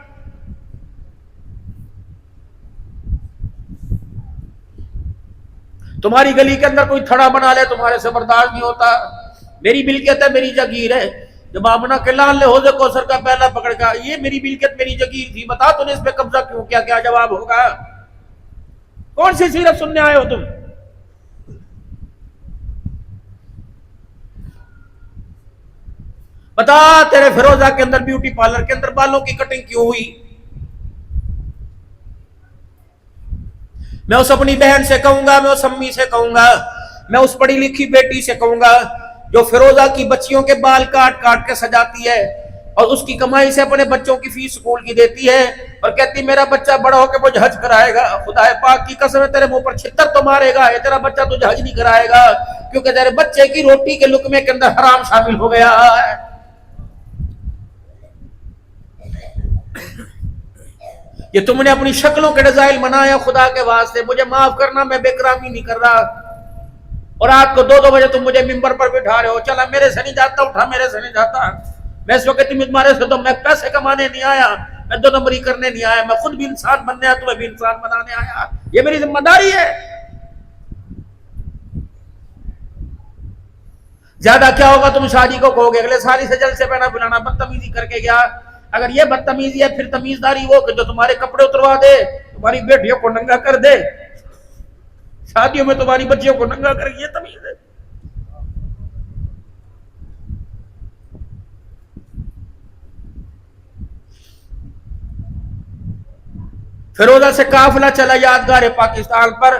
Speaker 1: تمہاری گلی کے اندر کوئی تھڑا بنا لے تمہارے سے برداشت نہیں ہوتا. میری ملکیت ہے، میری جگیر ہے. جب آمنہ کے لال نے حوض کوثر کا پہلا پکڑ کا، یہ میری ملکیت میری جگیر تھی، بتا تو نے اس پہ قبضہ کیوں کیا؟ کیا جواب ہوگا؟ کون سی سیرت سننے آئے ہو تم؟ بتا تیرے فیروزہ کے اندر، بیوٹی پارلر کے اندر بالوں کی کٹنگ کیوں ہوئی؟ میں اس اپنی بہن سے کہوں گا، میں اس امی سے کہوں گا، میں اس پڑھی لکھی بیٹی سے کہوں گا جو فیروزہ کی بچیوں کے بال کاٹ کاٹ کے سجاتی ہے اور اس کی کمائی سے اپنے بچوں کی فیس سکول کی دیتی ہے اور کہتی میرا بچہ بڑا ہو کے مجھے حج کرائے گا. خدا پاک کی قسم ہے تیرے منہ پر چھتر تو مارے گا، یہ تیرا بچہ تجھے حج نہیں کرائے گا کیونکہ تیرے بچے کی روٹی کے لقمے کے اندر حرام شامل ہو گیا ہے. یہ تم نے اپنی شکلوں کے ڈیزائن بنایا. خدا کے واسطے مجھے معاف کرنا، میں بے کرامی نہیں کر رہا. اور رات کو 2 بجے تم مجھے ممبر پر بٹھا رہے ہو. چلا میرے سے نہیں جاتا، اٹھا میرے سے نہیں جاتا. میں اس وقت تمہارے سے تو میں پیسے کمانے نہیں آیا، میں 2 نمبری کرنے نہیں آیا، میں خود بھی انسان بننے آیا، تمہیں بھی انسان بنانے آیا. یہ میری ذمہ داری ہے. زیادہ کیا ہوگا تم شادی کو کہو گے اگلے سال سے جلسے پہنا پلانا بدتمیزی کر کے گیا. اگر یہ بدتمیزی ہے پھر تمیزداری وہ کہ جو تمہارے کپڑے اتروا دے، تمہاری بیٹیوں کو ننگا کر دے، شادیوں میں تمہاری بچیوں کو ننگا کر، یہ تمیز ہے؟ فیروزہ سے قافلہ چلا یادگار پاکستان پر،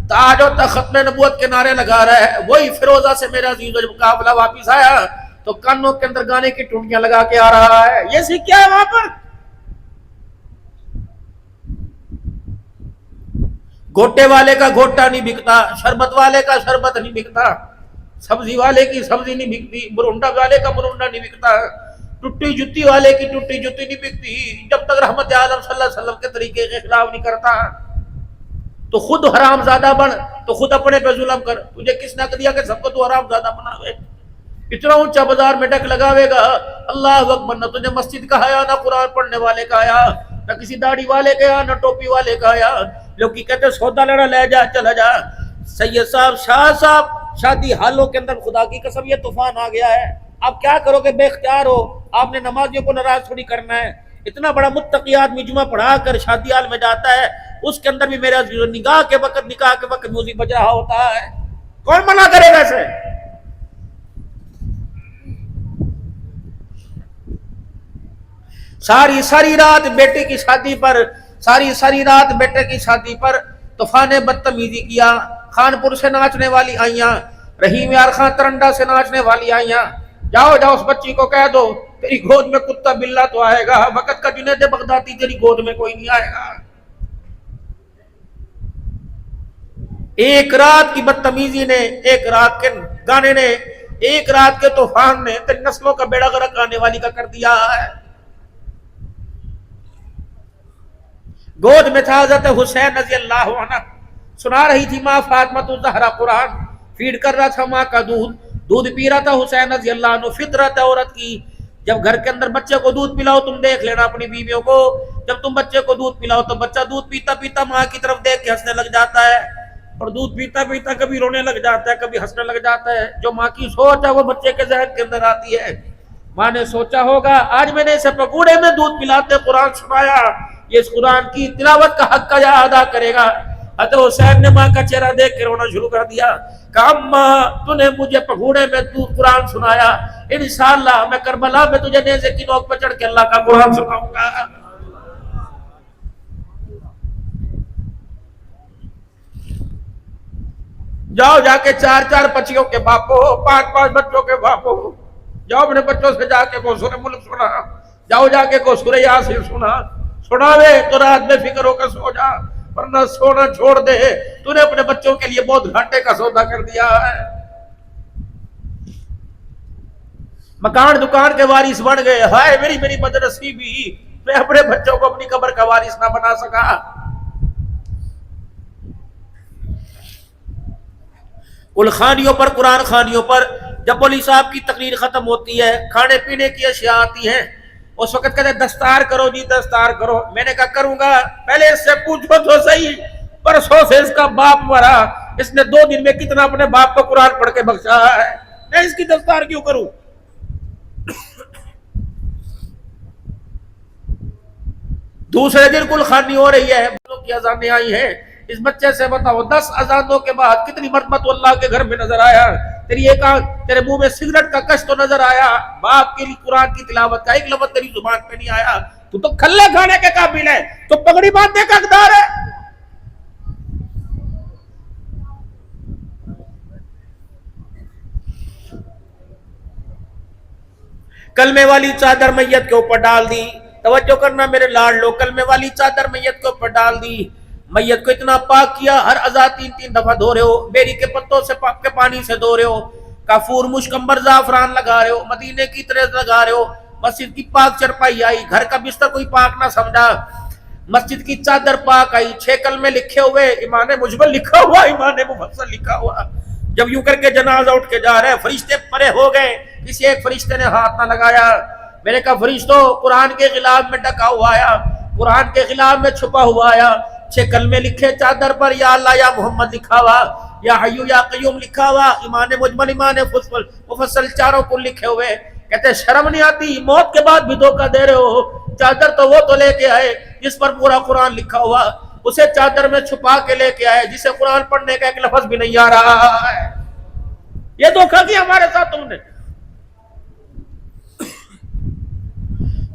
Speaker 1: تاج و تخت ختم نبوت کے نعرے لگا رہا ہے، وہی فیروزہ سے میرا عزیز جب قافلہ واپس آیا تو کانوں کے اندر گانے کی ٹونٹیاں لگا کے آ رہا ہے۔ یہ سی کیا ہے وہاں پر؟ گھوٹے والے کا گھوٹا نہیں بکتا، شربت والے کا شربت نہیں بکتا، سبزی والے کی سبزی نہیں بکتی، مرونڈا والے کا مرونڈا نہیں بکتا، ٹوٹی جتی والے کی ٹوٹی جتی نہیں بکتی، جب تک رحمت عالم صلی اللہ علیہ وسلم کے طریقے کے خلاف نہیں کرتا۔ تو خود حرام زادہ بن، تو خود اپنے پہ ظلم کر، تجھے کس نے دیا کہ سب کو تو حرام زادہ بناوے؟ اتنا اونچا بازار میں ڈک لگاوے گا، اللہ اکبر، نہ تجھے مسجد کا حیا، نہ قرآن پڑھنے والے کا حیا، نہ کسی داڑھی والے کا حیا، نہ ٹوپی والے کا حیا۔ لوگ کی کہتے سودا لڑا لے جا، چلا جا۔ سید صاحب، شاہ صاحب، شادی حالوں کے اندر خدا کی قسم یہ طوفان آ گیا ہے، آپ کیا کرو گے؟ بے اختیار ہو، آپ نے نمازیوں کو ناراض تھوڑی کرنا ہے۔ اتنا بڑا متقی آدمی جمعہ پڑھا کر شادی حال میں جاتا ہے، اس کے اندر بھی میرا نکاح کے وقت میوزک بج رہا ہوتا ہے، کون منع کرے گا اسے؟ ساری رات بیٹے کی شادی پر، ساری رات بیٹے کی شادی پر طوفان بدتمیزی کیا۔ خانپور سے ناچنے والی آئیاں، رحیم یار خان ترنڈا سے ناچنے والی آئیاں، جاؤ اس بچی کو کہہ دو تیری گود میں کتا بلہ تو آئے گا، وقت کا جنید بغدادی تیری گود میں کوئی نہیں آئے گا۔ ایک رات کی بدتمیزی نے، ایک رات کے گانے نے، ایک رات کے طوفان نے تیری نسلوں کا بیڑا غرق آنے والی کا کر دیا ہے۔ گود میں تھا حضرت حسین رضی اللہ عنہ، سنا رہی تھی ماں فاطمہ الزہرا قرآن، فیڈ کر رہا تھا ماں کا دودھ پی رہا تھا حسین رضی اللہ عنہ۔ فطرت عورت کی، جب گھر کے اندر بچے کو دودھ پلاؤ، تم دیکھ لینا اپنی بیویوں کو، جب تم بچے کو دودھ پلاؤ تو بچہ دودھ پیتا پیتا ماں کی طرف دیکھ کے ہنسنے لگ جاتا ہے، اور دودھ پیتا پیتا کبھی رونے لگ جاتا ہے، کبھی ہنسنے لگ جاتا ہے۔ جو ماں کی سوچ ہے وہ بچے کے ذہن کے اندر آتی ہے۔ ماں نے سوچا ہوگا آج میں نے اسے پکوڑے میں دودھ پلاتے قرآن سنایا، یہ اس قرآن کی تلاوت کا حق کا ادا کرے گا۔ حضرت حسین نے ماں کا چہرہ دیکھ کے رونا شروع کر دیا، کہا اماں تو نے مجھے پگھوڑے میں تو قرآن سنایا، انشاءاللہ میں کربلا میں تجھے نیزے کی نوک پہ چڑھ کے اللہ کا قرآن سناؤں گا۔ جاؤ جا کے چار بچیوں کے باپو، پانچ بچوں کے باپو، جاؤ اپنے بچوں سے جا کے کو سورہ ملک سنا، جاؤ جا کے کو سورہ یاسین سناوے تو رات میں فکر ہو کر سو جا، ورنہ سونا چھوڑ دے، تو نے اپنے بچوں کے لیے بہت گھاٹے کا سودا کر دیا ہے۔ مکان دکان کے وارث بن گئے، ہائے میری بدنصیبی، میں اپنے بچوں کو اپنی قبر کا وارث نہ بنا سکا۔ کل خانیوں پر، قرآن خانیوں پر جب مولوی صاحب کی تقریر ختم ہوتی ہے، کھانے پینے کی اشیاء آتی ہیں، اس وقت کہتے ہیں دستار کرو جی دستار کرو۔ میں نے کہا کروں گا، پہلے اس سے پوچھو تو صحیح، پرسوں سے اس کا باپ مرا، اس نے 2 دن میں کتنا اپنے باپ کو قرآن پڑھ کے بخشا ہے، میں اس کی دستار کیوں کروں؟ دوسرے دن کل خانی ہو رہی ہے، بچوں کی اذانیں آئی ہیں، اس بچے سے بتاؤ 10 اذانوں کے بعد کتنی مرتبہ تو اللہ کے گھر میں نظر آیا، تیری ایک تیرے منہ میں سگریٹ کا کش تو نظر آیا، باپ کے لیے قرآن کی تلاوت کا ایک لفظ تیری زبان پہ نہیں آیا، تو کھلے کھانے کے قابل ہے، تو پگڑی باندھنے کا حقدار ہے۔ کلمے والی چادر میت کے اوپر ڈال دی، توجہ کرنا میرے لاڈلو، کلمے والی چادر میت کے اوپر ڈال دی، میت کو اتنا پاک کیا، ہر اذان 3 دفعہ دھو رہے ہو، بیری کے پتوں سے پاک کے پانی سے دھو رہے ہو، کافور مشکمبر زعفران لگا رہے ہو، مدینے کی طرح لگا رہے ہو، مسجد کی پاک چرپائی آئی، گھر کا بستر کوئی پاک نہ سمجھا، مسجد کی چادر پاک آئی، 6 کلمے لکھے ہوئے، ایمان مجمل لکھا ہوا، ایمان مفصل لکھا ہوا، جب یوں کر کے جنازہ اٹھ کے جا رہے ہیں، فرشتے پرے ہو گئے، کسی ایک فرشتے نے ہاتھ نہ لگایا، میں نے کہا فرشتوں قرآن کے غلاف میں ڈکا ہوا آیا، قرآن کے غلاف میں چھپا ہوا آیا، 6 کلمے لکھے چادر پر، یا اللہ یا محمد لکھا ہوا، یا حیو یا قیوم لکھا ہوا، ایمان مجمل ایمان مفصل چاروں کو لکھے ہوئے، کہتے شرم نہیں آتی؟ موت کے بعد بھی دھوکہ دے رہے ہو. چادر تو وہ تو لے کے آئے جس پر پورا قرآن لکھا ہوا، اسے چادر میں چھپا کے لے کے آئے جسے قرآن پڑھنے کا ایک لفظ بھی نہیں آ رہا ہے. یہ دھوکہ کیا ہمارے ساتھ تم نے.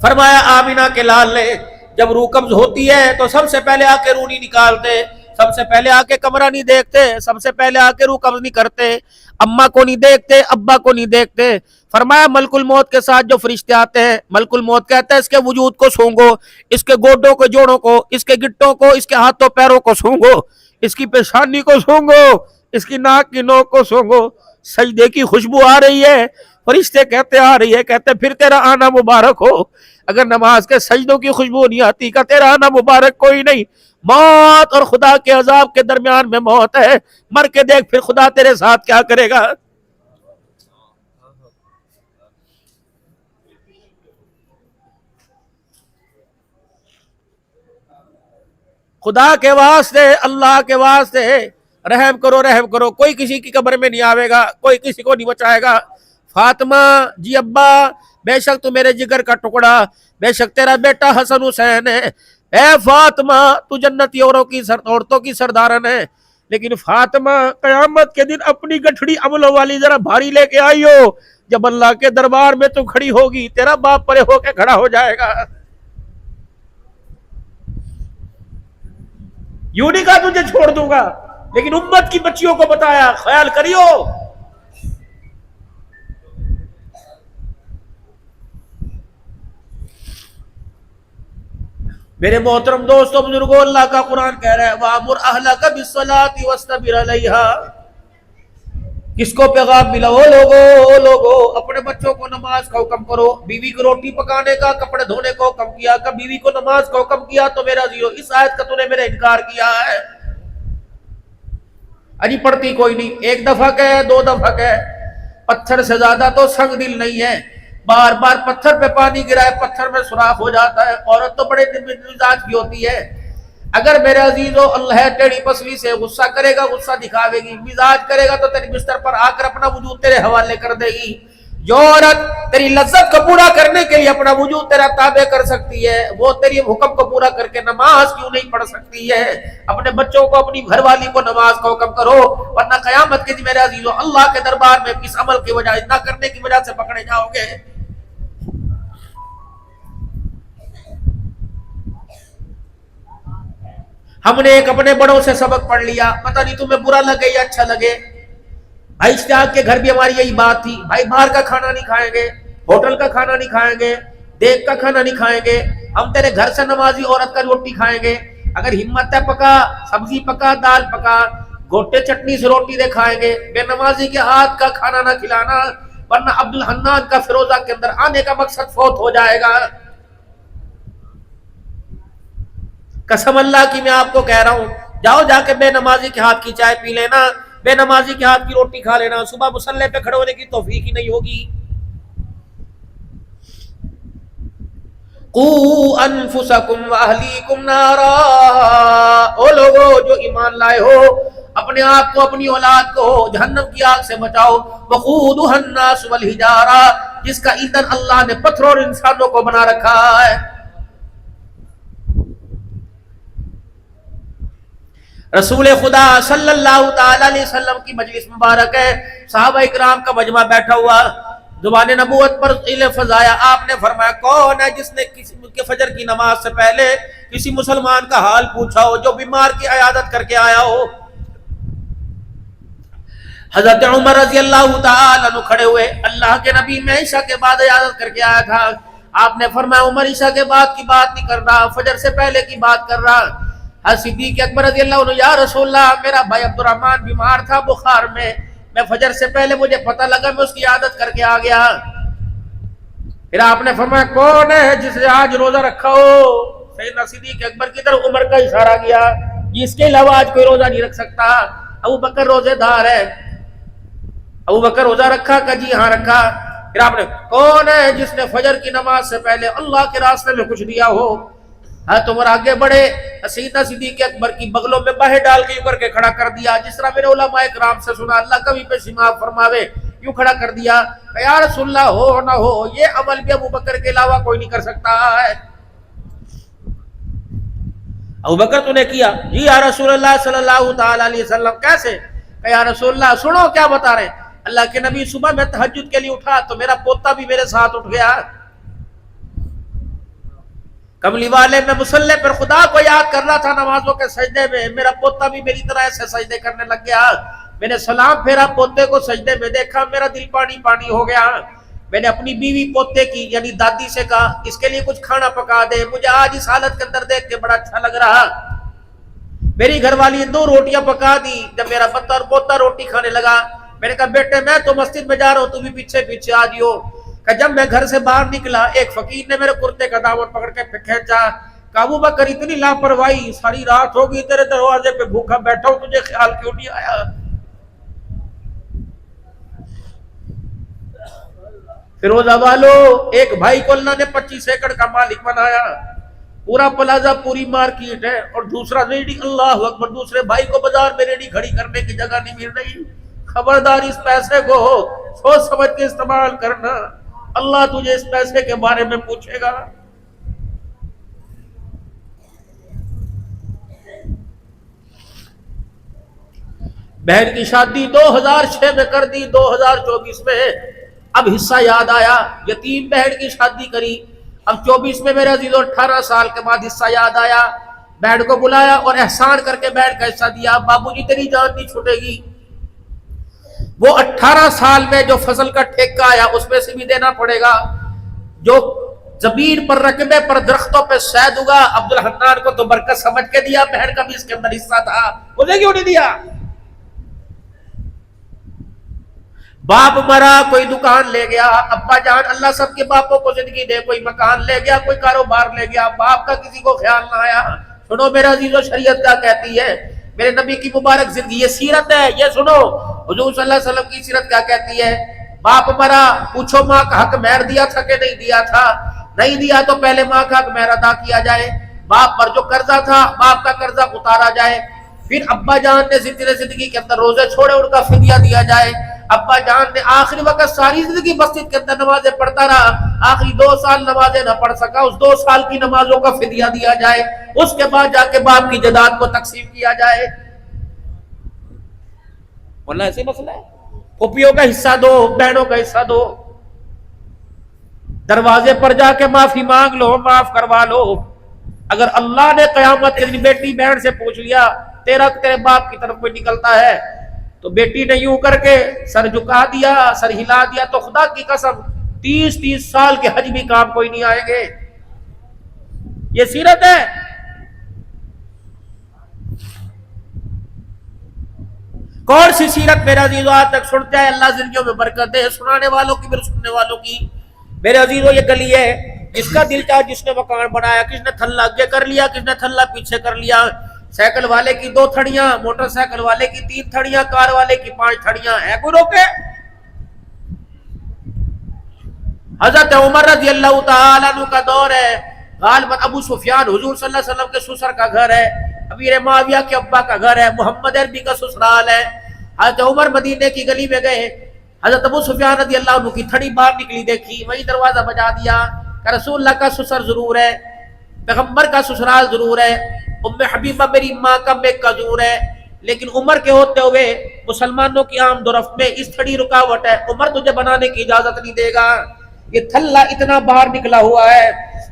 Speaker 1: فرمایا آمینہ کے لال نے جب روح قبض ہوتی ہے تو سب سے پہلے آ کے روح نہیں نکالتے، سب سے پہلے آ کے کمرہ نہیں دیکھتے، سب سے پہلے آ کے روح قبض نہیں کرتے، اماں کو نہیں دیکھتے، ابا کو نہیں دیکھتے. فرمایا ملک الموت کے ساتھ جو فرشتے آتے ہیں، ملک الموت کہتا ہے اس کے وجود کو سونگو، اس کے گوڈوں کو جوڑوں کو، اس کے گٹوں کو، اس کے ہاتھوں پیروں کو سونگو، اس کی پیشانی کو سونگو، اس کی ناک کی نوک کو سونگو. سجدے کی خوشبو آ رہی ہے، فرشتے کہتے آ رہی ہے، کہتے پھر تیرا آنا مبارک ہو. اگر نماز کے سجدوں کی خوشبو نہیں آتی کہ تیرا آنا مبارک کوئی نہیں. موت اور خدا کے عذاب کے درمیان میں موت ہے، مر کے دیکھ پھر خدا تیرے ساتھ کیا کرے گا. خدا کے واسطے، اللہ کے واسطے رحم کرو، رحم کرو. کوئی کسی کی قبر میں نہیں آوے گا، کوئی کسی کو نہیں بچائے گا. فاطمہ جی ابا بے شک تو میرے جگر کا ٹکڑا، بے شک تیرا بیٹا حسن حسین ہے. اے فاطمہ تو جنتی عورتوں کی سردارن ہے، لیکن فاطمہ قیامت کے دن اپنی گٹھڑی عملوں والی ذرا بھاری لے کے آئی ہو. جب اللہ کے دربار میں تو کھڑی ہوگی تیرا باپ پرے ہو کے کھڑا ہو جائے گا. یوں نہیں کہا تجھے چھوڑ دوں گا، لیکن امت کی بچیوں کو بتایا خیال کریو. میرے محترم دوستوں بزرگوں، اللہ کا قرآن کہہ رہا ہے وَأَمُرْ أَهْلَكَ بِالصَّلَاةِ وَاسْتَبِرْ عَلَيْهَا. کس کو پیغام ملا؟ او لوگو اپنے بچوں کو نماز کا حکم کرو. بیوی کو روٹی پکانے کا، کپڑے دھونے کا حکم کیا، کہ بیوی کو نماز کا حکم کیا تو میرا زیرو اس آیت کا تو نے میرا انکار کیا ہے. اجی پڑھتی کوئی نہیں، ایک دفعہ کہے، دو دفعہ کہے، پتھر سے زیادہ تو سنگ دل نہیں ہے. بار بار پتھر پہ پانی گرائے پتھر میں سوراخ ہو جاتا ہے. عورت تو بڑے مزاج کی ہوتی ہے. اگر میرے عزیزو اللہ ٹیڑھی پسلی سے غصہ کرے گا، غصہ دکھاوے گی، مزاج کرے گا تو تیری بستر پر آ کر اپنا وجود تیرے حوالے کر دے گی. جو عورت تیری لذت کو پورا کرنے کے لیے اپنا وجود تیرا تابع کر سکتی ہے، وہ تیری حکم کو پورا کر کے نماز کیوں نہیں پڑھ سکتی ہے؟ اپنے بچوں کو، اپنی گھر والی کو نماز کا حکم کرو، ورنہ قیامت کے دن میرے عزیزو اللہ کے دربار میں کس عمل کی وجہ، نہ کرنے کی وجہ سے پکڑے جاؤ گے. ہم نے ایک اپنے بڑوں سے سبق پڑھ لیا، پتہ نہیں تمہیں برا لگے یا اچھا لگے. بھائی اشتیاق کے گھر بھی ہماری یہی بات تھی، بھائی باہر کا کھانا نہیں کھائیں گے، ہوٹل کا کھانا نہیں کھائیں گے، دیگ کا کھانا نہیں کھائیں گے، ہم تیرے گھر سے نمازی عورت کا روٹی کھائیں گے. اگر ہمت ہے پکا، سبزی پکا، دال پکا، گوٹے چٹنی سے روٹی دے کھائیں گے. بے نمازی کے ہاتھ کا کھانا نہ کھلانا، ورنہ عبد الحنان کا فیروزہ کے اندر آنے کا مقصد فوت ہو جائے گا. قسم اللہ کی میں آپ کو کہہ رہا ہوں، جاؤ جا کے بے نمازی کے ہاتھ کی چائے پی لینا، بے نمازی کے ہاتھ کی روٹی کھا لینا، صبح مصلی پہ کھڑے ہونے کی توفیق ہی نہیں ہوگی. قُوا أَنفُسَكُمْ وَأَهْلِيكُمْ نَارًا. او لوگو جو ایمان لائے ہو، اپنے آپ کو، اپنی اولاد کو جہنم کی آگ سے بچاؤ. وَقُودُهَا النَّاسُ وَالْحِجَارَةُ. جس کا ایندھن اللہ نے پتھروں اور انسانوں کو بنا رکھا ہے. رسول خدا صلی اللہ تعالی علیہ وسلم کی مجلس مبارک ہے، صحابہ اکرام کا مجمع بیٹھا ہوا، زبان نبوت پر لفظ آیا. آپ نے فرمایا کون ہے جس نے کسی کے فجر کی نماز سے پہلے کسی مسلمان کا حال پوچھا ہو جو بیمار کی عیادت کر کے آیا ہو؟ حضرت عمر رضی اللہ تعالی عنہ کھڑے ہوئے، اللہ کے نبی میں عشاء کے بعد عیادت کر کے آیا تھا. آپ نے فرمایا عمر عشاء کے بعد کی بات نہیں کر رہا، فجر سے پہلے کی بات کر رہا. صدیق اکبر رضی اللہ عنہ، یا رسول اللہ میرا بھائی عبد الرحمن بیمار تھا بخار میں فجر سے پہلے مجھے پتہ لگا، میں اس کی عادت کر کے آ گیا. پھر آپ نے فرمایا کون ہے جس نے آج روزہ رکھا ہو؟ سیدنا صدیق اکبر کی طرف عمر کا اشارہ کیا، اس کے علاوہ آج کوئی روزہ نہیں رکھ سکتا. ابو بکر روزے دار ہے. ابو بکر روزہ رکھا کہ جی ہاں رکھا. پھر آپ نے کون ہے جس نے فجر کی نماز سے پہلے اللہ کے راستے میں کچھ دیا ہو؟ عمر آگے بڑھے، سیدنا صدیق اکبر کی بغلوں میں باہیں ڈال کے کر کے کھڑا کر دیا. جس طرح میرے علماء کرام سے سنا، اللہ کبھی پہ شمار فرماوے، یوں کھڑا کر دیا کہ یا رسول اللہ ہو نہ ہو یہ عمل بھی ابو بکر کے علاوہ کوئی نہیں کر سکتا ہے. ابو بکر تو نے کیا, جی یا رسول اللہ صلی اللہ تعالی علیہ وسلم کیسے؟ کہ یا رسول اللہ سنو کیا بتا رہے ہیں. اللہ کے نبی صبح میں تہجد کے لیے اٹھا تو میرا پوتا بھی میرے ساتھ اٹھ گیا. کملی والے میں مصلی پر خدا کو یاد کر رہا تھا نمازوں کے سجدے میں, میرا پوتا بھی میری طرح ایسے سجدے کرنے لگ گیا. میں نے سلام پھیرا, پوتے کو سجدے میں دیکھا, میرا دل پانی پانی ہو گیا. میں نے اپنی بیوی پوتے کی یعنی دادی سے کہا اس کے لیے کچھ کھانا پکا دے, مجھے آج اس حالت کے اندر دیکھ کے بڑا اچھا لگ رہا. میری گھر والی 2 روٹیاں پکا دی. جب میرا پوتا روٹی کھانے لگا میں نے کہا بیٹے میں تو مسجد میں جا رہا ہوں, تم بھی پیچھے پیچھے آ جاؤ. کہ جب میں گھر سے باہر نکلا ایک فقیر نے میرے کرتے کا دامن پکڑ کے کھینچا. کہ ابو بکر اتنی لاپرواہی, ساری رات ہو گئی تیرے دروازے پہ بھوکا بیٹھا ہوں, تجھے خیال کیوں نہیں آیا؟ فیروزہ والو ایک بھائی کو اللہ نے 25 ایکڑ کا مالک بنایا, پورا پلازا پوری مارکیٹ ہے, اور دوسرا ریڈی, اللہ اکبر, دوسرے بھائی کو بازار میں ریڈی کھڑی کرنے کی جگہ نہیں مل رہی. خبردار اس پیسے کو سوچ سمجھ کے استعمال کرنا, اللہ تجھے اس پیسے کے بارے میں پوچھے گا. بہن کی شادی 2006 میں کر دی, 2024 میں اب حصہ یاد آیا, یتیم بہن کی شادی کری. اب 24 میں میرے عزیزوں 18 سال کے بعد حصہ یاد آیا, بہن کو بلایا اور احسان کر کے بہن کا حصہ دیا. بابو جی تیری جان نہیں چھوٹے گی, وہ 18 سال میں جو فصل کا ٹھیکہ آیا اس میں سے بھی دینا پڑے گا. جو زمین پر رقبے پر درختوں پہ شہد ہوگا, عبد الحنان کو تو برکت سمجھ کے دیا, بہن کا بھی اس کے اندر حصہ تھا, مجھے کیوں نہیں دیا؟ باپ مرا, کوئی دکان لے گیا, ابا جان اللہ سب کے باپوں کو زندگی دے, کوئی مکان لے گیا, کوئی کاروبار لے گیا, باپ کا کسی کو خیال نہ آیا. سنو میرا عزیزو, شریعت کیا کہتی ہے, میرے نبی کی مبارک زندگی, یہ سیرت ہے, یہ سنو حضور صلی اللہ علیہ وسلم کی سیرت کیا کہتی ہے. باپ مرا, پوچھو ماں کا حق مہر دیا تھا کہ نہیں دیا تھا؟ نہیں دیا تو پہلے ماں کا حق مہر ادا کیا جائے, باپ پر جو قرضہ تھا باپ کا قرضہ اتارا جائے. پھر ابا جان نے زندگی کے اندر روزے چھوڑے, ان کا فدیہ دیا جائے. ابا جان نے آخری وقت ساری زندگی مسجد کے اندر نمازیں پڑھتا رہا, آخری 2 سال نمازیں نہ پڑھ سکا, اس 2 سال کی نمازوں کا فدیہ دیا جائے. اس کے بعد جا کے باپ کی جائیداد کو تقسیم کیا جائے. واللہ ایسے مسئلہ ہے, پھوپھیوں کا حصہ دو, بہنوں کا حصہ دو, دروازے پر جا کے معافی مانگ لو, معاف کروا لو. اگر اللہ نے قیامت کے دن بیٹی بہن سے پوچھ لیا تیرے باپ کی طرف کوئی نکلتا ہے, تو بیٹی نے یوں کر کے سر جھکا دیا, سر ہلا دیا, تو خدا کی قسم 30 سال کے حج بھی کام کوئی نہیں آئیں گے. یہ سیرت ہے. کون سی سیرت میرے عزیزو آج تک سنتے ہیں؟ اللہ زندگیوں میں برکت دے, سنانے والوں کی پھر سننے والوں کی. میرے عزیزو یہ گلی ہے, جس کا دل چاہا جس نے مکان بنایا, کس نے تھلا آگے کر لیا, کس نے تھلا پیچھے کر لیا. سائیکل والے کی 2 تھڑیاں, موٹر سائیکل والے کی 3 تھڑیاں, کار والے کی 5 تھڑیاں, ہے کوئی روکے؟ حضرت عمر رضی اللہ تعالیٰ عنہ کا دور ہے, غالباً ابو سفیان حضور صلی اللہ علیہ وسلم کے سسر کا گھر ہے, امیر معاویہ کے ابا کا گھر ہے, محمد عربی کا سسرال ہے. حضرت عمر مدینے کی گلی میں گئے, حضرت ابو سفیان رضی اللہ عنہ کی تھڑی باہر نکلی, دیکھی, وہی دروازہ بجا دیا کہ رسول اللہ کا سسر ضرور ہے, پیغمبر کا سسرال ضرور ہے, ام حبیبہ میری ماں کا میکہ ضرور ہے, لیکن عمر کے ہوتے ہوئے مسلمانوں کی آمد و رفت میں اس تھڑی رکاوٹ ہے, عمر تجھے بنانے کی اجازت نہیں دے گا. یہ تھلا اتنا باہر نکلا ہوا ہے,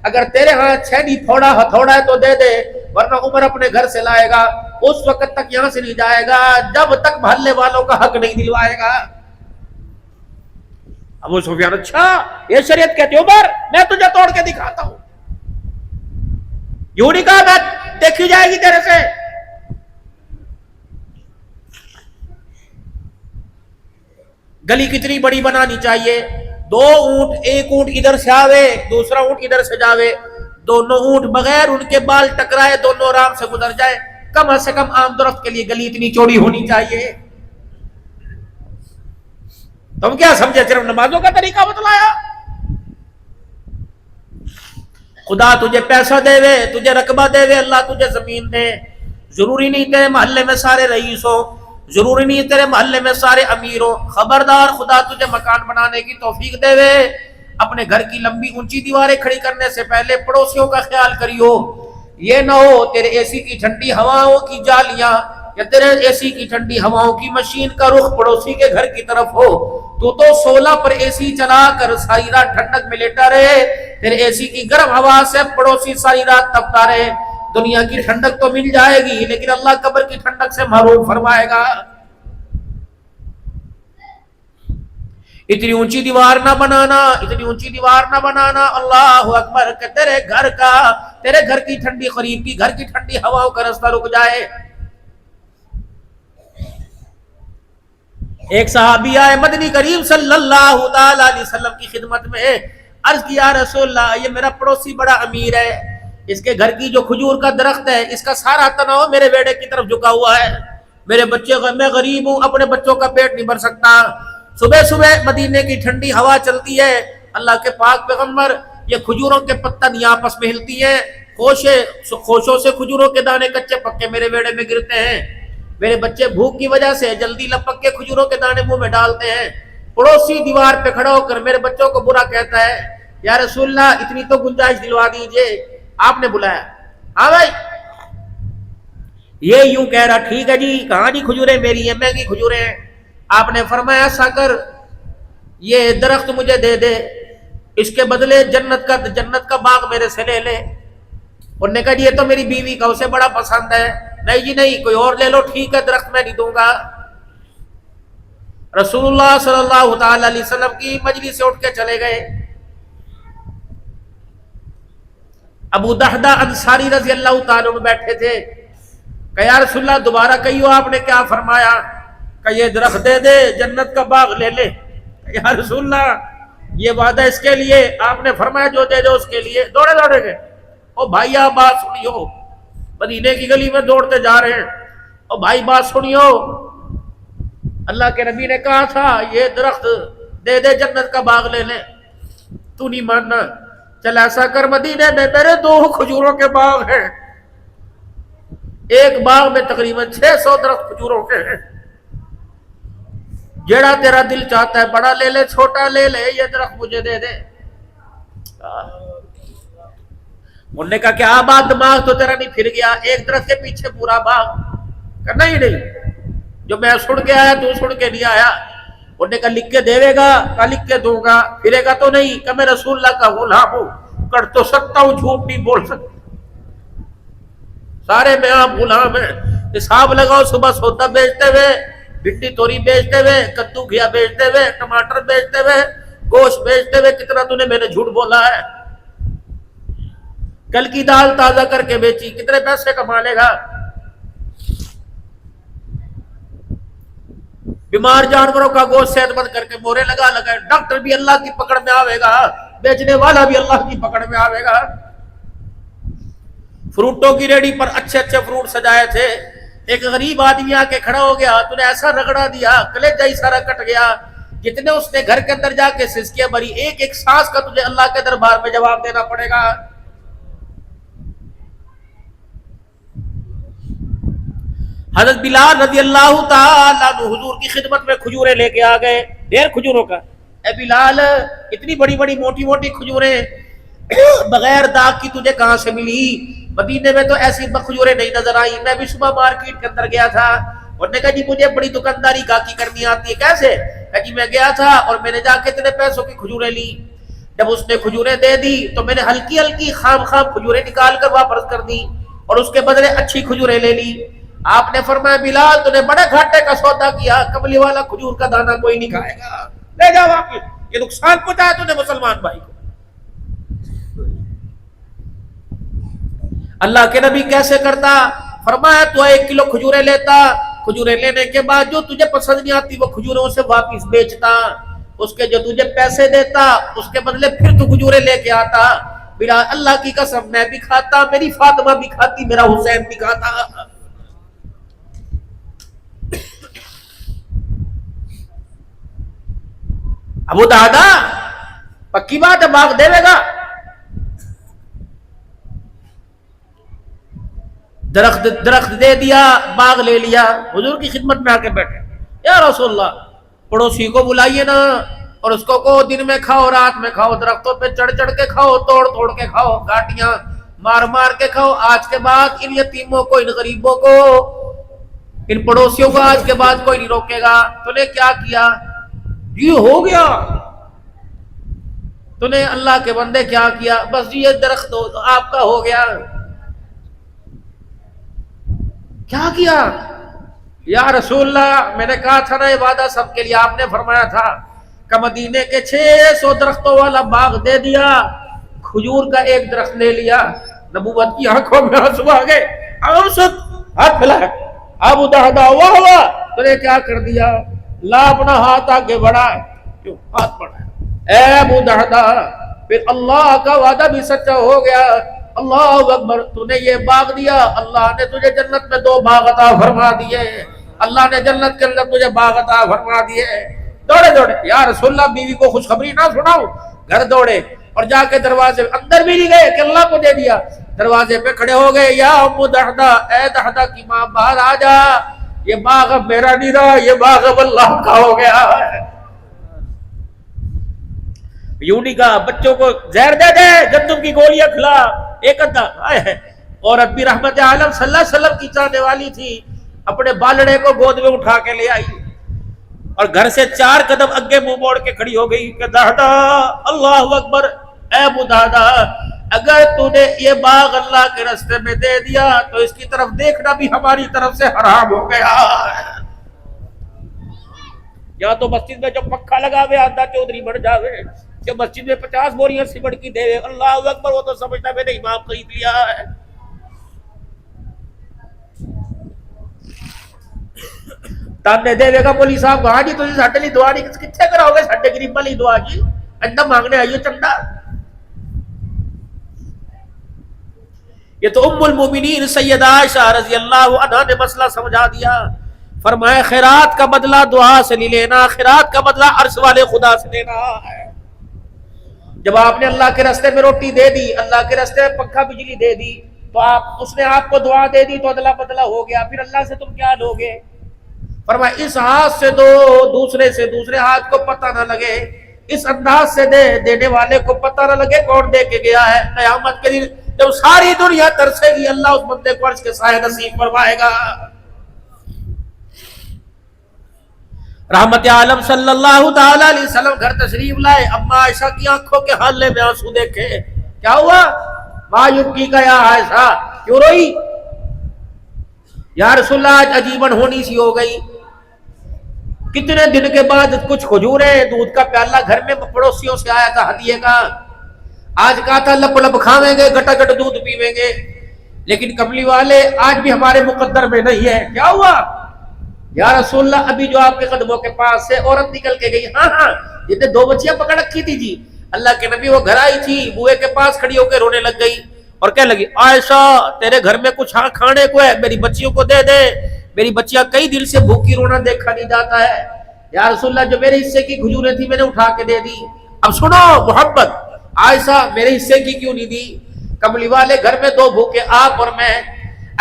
Speaker 1: اگر تیرے ہاں چھینی تھوڑا ہتھوڑا ہے تو دے دے, ورنہ عمر اپنے گھر سے لائے گا, اس وقت تک یہاں سے نہیں جائے گا جب تک محلے والوں کا حق نہیں دلوائے گا. ابو سفیان, اچھا یہ شریعت کہتی ہے, عمر میں تجھے توڑ کے دکھاتا ہوں. یوں نہیں کہا میں دیکھی جائے گی تیرے سے. گلی کتنی بڑی بنانی چاہیے, 2 اونٹ, ایک اونٹ ادھر سے آوے, دوسرا اونٹ ادھر سے جاوے, دونوں اونٹ بغیر ان کے بال ٹکرائے دونوں آرام سے گزر جائے. کم سے کم آمد و رفت کے لیے گلی اتنی چوڑی ہونی چاہیے. تم کیا سمجھے صرف نمازوں کا طریقہ بتلایا؟ خدا تجھے پیسہ دے وے, تجھے رقبہ دے وے, اللہ تجھے زمین دے, ضروری نہیں تیرے محلے میں سارے رئیس ہو, ضروری نہیں تیرے محلے میں سارے امیر ہو، خبردار خدا تجھے مکان بنانے کی توفیق دے وے، اپنے گھر کی لمبی اونچی دیواریں کھڑی کرنے سے پہلے پڑوسیوں کا خیال کریو، یہ نہ ہو تیرے اے سی کی ٹھنڈی ہواؤں کی جالیاں یا تیرے اے سی کی ٹھنڈی ہواؤں کی مشین کا رخ پڑوسی کے گھر کی طرف ہو، تو 16 پر اے سی چلا کر ساری رات ٹھنڈک میں لیٹا رہے، تیرے اے سی کی گرم ہوا سے پڑوسی ساری رات تپتا رہے، دنیا کی ٹھنڈک تو مل جائے گی لیکن اللہ قبر کی ٹھنڈک سے محروم فرمائے گا۔ اتنی اونچی دیوار نہ بنانا، اتنی اونچی دیوار نہ بنانا، اللہ اکبر، کہ تیرے گھر کی ٹھنڈی قریب کی گھر کی ٹھنڈی ہواؤں کا راستہ رک جائے۔ ایک صحابی آئے مدنی کریم صلی اللہ تعالی علیہ وسلم کی خدمت میں، عرض کیا رسول اللہ یہ میرا پڑوسی بڑا امیر ہے، اس کے گھر کی جو کھجور کا درخت ہے اس کا سارا تناؤ میرے بیڑے کی طرف جھکا ہوا ہے، میرے بچے میں غریب ہوں، اپنے بچوں کا پیٹ نہیں بھر سکتا۔ صبح صبح مدینے کی ٹھنڈی ہوا چلتی ہے، اللہ کے پاک پیغمبر یہ کھجوروں کے پتن آپس میں ہلتی ہیں، خوشوں سے کھجوروں کے دانے کچے پکے میرے بیڑے میں گرتے ہیں، میرے بچے بھوک کی وجہ سے جلدی لپک کے کھجوروں کے دانے منہ میں ڈالتے ہیں، پڑوسی دیوار پہ کھڑا ہو کر میرے بچوں کو برا کہتا ہے، یا رسول اللہ اتنی تو گنجائش دلوا دیجئے، آپ نے بلایا، ہاں بھائی یہ یوں کہہ رہا، ٹھیک ہے جی کہاں جی کھجوریں میری ہیں، مہنگی کھجوریں ہیں، آپ نے فرمایا ایسا کر یہ درخت مجھے دے دے، اس کے بدلے جنت کا باغ میرے سے لے لے۔ انہوں نے کہا جی یہ تو میری بیوی کا اسے بڑا پسند ہے، نہیں جی نہیں کوئی اور لے لو، ٹھیک ہے درخت میں نہیں دوں گا۔ رسول اللہ صلی اللہ تعالی علیہ وسلم کی مجلس سے اٹھ کے چلے گئے، ابو دحدہ انصاری رضی اللہ تعالیٰ عنہ بیٹھے تھے، کہ یا رسول اللہ دوبارہ کہیو آپ نے کیا فرمایا، کہ یہ درخت دے دے جنت کا باغ لے لے۔ یا رسول اللہ یہ وعدہ اس کے لیے، آپ نے فرمایا جو دے دے اس کے لیے، دوڑے گئے، او بھائی آپ بات سنیو، مدینے کی گلی میں دوڑتے جا رہے ہیں، او بھائی بات سنیو، اللہ کے نبی نے کہا تھا یہ درخت دے دے جنت کا باغ لے لے، تو نہیں ماننا، چل ایسا کر مدینے میں میرے 2 کھجوروں کے باغ ہیں، ایک باغ میں تقریباً 600 درخت کھجوروں کے ہیں، جیڑا تیرا دل چاہتا ہے بڑا لے لے چھوٹا لے لے، یہ درخت مجھے دے دے۔ انہوں نے کہا کہ آباد دماغ تو تیرا نہیں پھر گیا، ایک درخت کے پیچھے پورا باغ، کہا نہیں جو میں سن کے آیا تو سن کے نہیں آیا۔ انہوں نے کہا لکھ کے دے گا، کہا لکھ کے دوں گا، پھرے گا تو نہیں، کہ میں رسول اللہ کا غلام ہوں، کر تو سکتا ہوں جھوٹ نہیں بول سکتا، سارے میں آپ غلام ہیں، حساب لگاؤ، صبح سودا بیچتے ہوئے، بھنڈی توری بیچتے ہوئے، کدو گھیا بیچتے ہوئے، ٹماٹر بیچتے ہوئے، گوشت بیچتے ہوئے، کتنا تو نے میں نے جھوٹ بولا ہے، کل کی دال تازہ کر کے بیچی، کتنے پیسے کما لے گا، بیمار جانوروں کا گوشت صحت مند کر کے مورے لگا ڈاکٹر بھی اللہ کی پکڑ میں آوے گا، بیچنے والا بھی اللہ کی پکڑ میں آوے گا۔ فروٹوں کی ریڑھی پر اچھے اچھے فروٹ سجائے تھے، ایک غریب آدمی آ کے کھڑا ہو گیا، تو نے ایسا رگڑا دیا کلیجہ ہی سارا کٹ گیا، جتنے اس نے گھر کے اندر جا کے سسکیاں بھری، ایک ایک سانس کا تجھے اللہ کے دربار میں جواب دینا پڑے گا۔ حضرت بلال رضی اللہ تعالیٰ عنہ حضور کی خدمت میں کھجوریں لے کے آ گئے، ڈھیر کھجوروں کا، اے بلال اتنی بڑی بڑی موٹی موٹی کھجوریں بغیر داغ کی تجھے کہاں سے ملی؟ مدینے میں تو ایسی کھجوریں نہیں نظر آئی، میں بھی صبح مارکیٹ کے اندر گیا تھا، انہوں نے کہا جی مجھے بڑی دکانداری گاہکی کرنی آتی ہے، کیسے؟ کہا جی میں گیا تھا اور میں نے جا کے اتنے پیسوں کی کھجوریں لی، جب اس نے کھجوریں دے دی تو میں نے ہلکی ہلکی خام کھجوریں نکال کر واپس کر دی اور اس کے بدلے اچھی کھجوریں لے لی۔ آپ نے فرمایا بلال تو نے بڑے گھاٹے کا سودا کیا، کملی والا کھجور کا دانہ کوئی نہیں کھائے گا، لے جا واپس، یہ نقصان پہنچایا تو نے مسلمان بھائی کو۔ اللہ کے نبی کیسے کرتا؟ فرمایا تو 1 کلو کھجوریں لیتا، کھجوریں لینے کے بعد جو تجھے پسند نہیں آتی وہ کھجوریں اسے واپس بیچتا، اس کے جو تجھے پیسے دیتا اس کے بدلے پھر تو کھجوریں لے کے آتا۔ بلال اللہ کی قسم میں بھی کھاتا، میری فاطمہ بھی کھاتی، میرا حسین بھی کھاتا۔ ابو دادا پکی بات ہے باغ دے گا؟ درخت درخت دے دیا، باغ لے لیا، حضور کی خدمت میں آ کے بیٹھے، یا رسول اللہ پڑوسی کو بلائیے نا اور اس کو کہو دن میں کھاؤ رات میں کھاؤ، درختوں پہ چڑھ چڑھ کے کھاؤ، توڑ توڑ کے کھاؤ، گاٹیاں مار مار کے کھاؤ، آج کے بعد ان یتیموں کو، ان غریبوں کو، ان پڑوسیوں کو آج کے بعد کوئی نہیں روکے گا۔ تو نے کیا کیا؟ جی ہو گیا۔ تو نے اللہ کے بندے کیا کیا؟ بس جی یہ درخت آپ کا ہو گیا۔ کیا کیا؟ یا رسول اللہ میں نے کہا تھا نا یہ وعدہ سب کے لیے، آپ نے فرمایا تھا کہ مدینے کے 600 درختوں والا باغ دے دیا، کھجور کا ایک درخت لے لیا۔ نبوت کی آنکھوں میں آنسو آ گئے۔ ہاتھ پھیلا، ابو دہدا واہ واہ، تو نے کیا کر دیا؟ لا اپنا ہاتھ آگے بڑھا، کیوں ہاتھ بڑھا؟ اے ابو دہدا، پھر اللہ کا وعدہ بھی سچا ہو گیا۔ اللہ اکبر، تو نے یہ باغ دیا، اللہ نے تجھے جنت میں 2 باغ عطا فرما دیے، اللہ نے جنت کے اندر تجھے باغ عطا فرما دیے۔ دوڑے دوڑے، یا رسول اللہ بیوی کو خوشخبری نہ سناؤ، گھر دوڑے اور جا کے دروازے اندر بھی نہیں گئے کہ اللہ کو دے دیا، دروازے پہ کھڑے ہو گئے، یا ام دہدا، اے دہدا کی ماں باہر آ جا، یہ باغ اب میرا نہیں رہا، یہ باغ اب اللہ کا ہو گیا ہے۔ یوں نہیں کہا بچوں کو زہر دے دے، گندم کی گولیاں کھلا، ایک ادھا ہے۔ عورت بھی رحمت عالم صلی اللہ علیہ وسلم کی چاہنے والی تھی، اپنے بالڑے کو گود میں اٹھا کے لے آئی اور گھر سے 4 قدم اگے منہ موڑ کے کھڑی ہو گئی کہ دہدا، اللہ اکبر، اے ابو دہدا، اگر تو نے یہ باغ اللہ کے راستے میں دے دیا تو اس کی طرف دیکھنا بھی ہماری طرف سے حرام ہو گیا۔ یا تو مسجد میں جو پکھا لگا ہوئے آدھا چودھری بن جاوے، کہ مسجد میں 50 بوریاں سیمنٹ کی دے، اللہ اکبر، وہ تو سمجھتا میں نے امام خرید لیا ہے۔ تانے دے گا مولوی صاحب، ہاں جی تسی ساڈے لیے دعا نہیں کتنے کراؤ گے، ساڈے غریباں لیے دعا جی، چندہ مانگنے آئیے چندہ۔ یہ تو ام المومنین سیدہ عائشہ رضی اللہ عنہا نے مسئلہ سمجھا دیا، فرمایا خیرات کا بدلہ دعا سے نہیں لینا، خیرات کا بدلہ عرش والے خدا سے لینا ہے۔ جب آپ نے اللہ کے راستے میں روٹی دے دی، اللہ کے راستے میں پنکھا بجلی دے دی، تو اس نے آپ کو دعا دے دی تو ادلا بدلہ ہو گیا، پھر اللہ سے تم کیا لو گے؟ فرمایا اس ہاتھ سے دو، دوسرے سے دوسرے ہاتھ کو پتہ نہ لگے، اس انداز سے دے، دینے والے کو پتہ نہ لگے کون دے کے گیا ہے۔ قیامت کے دن جب ساری دنیا ترسے گی، اللہ اس بندے کو عرش کے سائے نصیب فرمائے گا۔ رحمت عالم صلی اللہ تعالی علیہ وسلم گھر تشریف لائے، اما عائشہ کی آنکھوں کے حالے میں آنسو دیکھے۔ کیا ہوا؟ ما یبکی کا یا عائشہ، کیوں روئی؟ یا رسول اللہ آج عجیباً ہونی سی ہو گئی، کتنے دن کے بعد کچھ کھجوریں، دودھ کا پیالہ گھر میں پڑوسیوں سے آیا تھا ہدیے کا، آج کہا تھا لپ لپ کھاویں گے، گٹا گٹ دودھ پیویں گے، لیکن کملی والے آج بھی ہمارے مقدر میں نہیں ہے۔ کیا ہوا؟ یا رسول اللہ ابھی جو آپ کے قدموں کے پاس سے عورت نکل کے گئی، ہاں ہاں جتنے 2 بچیاں پکڑ رکھی تھی جی، اللہ کے نبی وہ گھر آئی تھی، بوئے کے پاس کھڑی ہو کے رونے لگ گئی اور کہنے لگی عائشہ تیرے گھر میں کچھ کھانے کو ہے، میری بچیوں کو دے دے، میری بچیاں کئی دن سے بھوکی رونا دیکھا نہیں جاتا ہے۔ یا رسول اللہ جو میرے حصے کی کھجوریں تھی میں نے اٹھا کے دے دی۔ اب سنو محبت، عائشہ میرے حصے کی کیوں نہیں دی؟ کملی والے گھر میں 2 بھوکے آپ اور میں،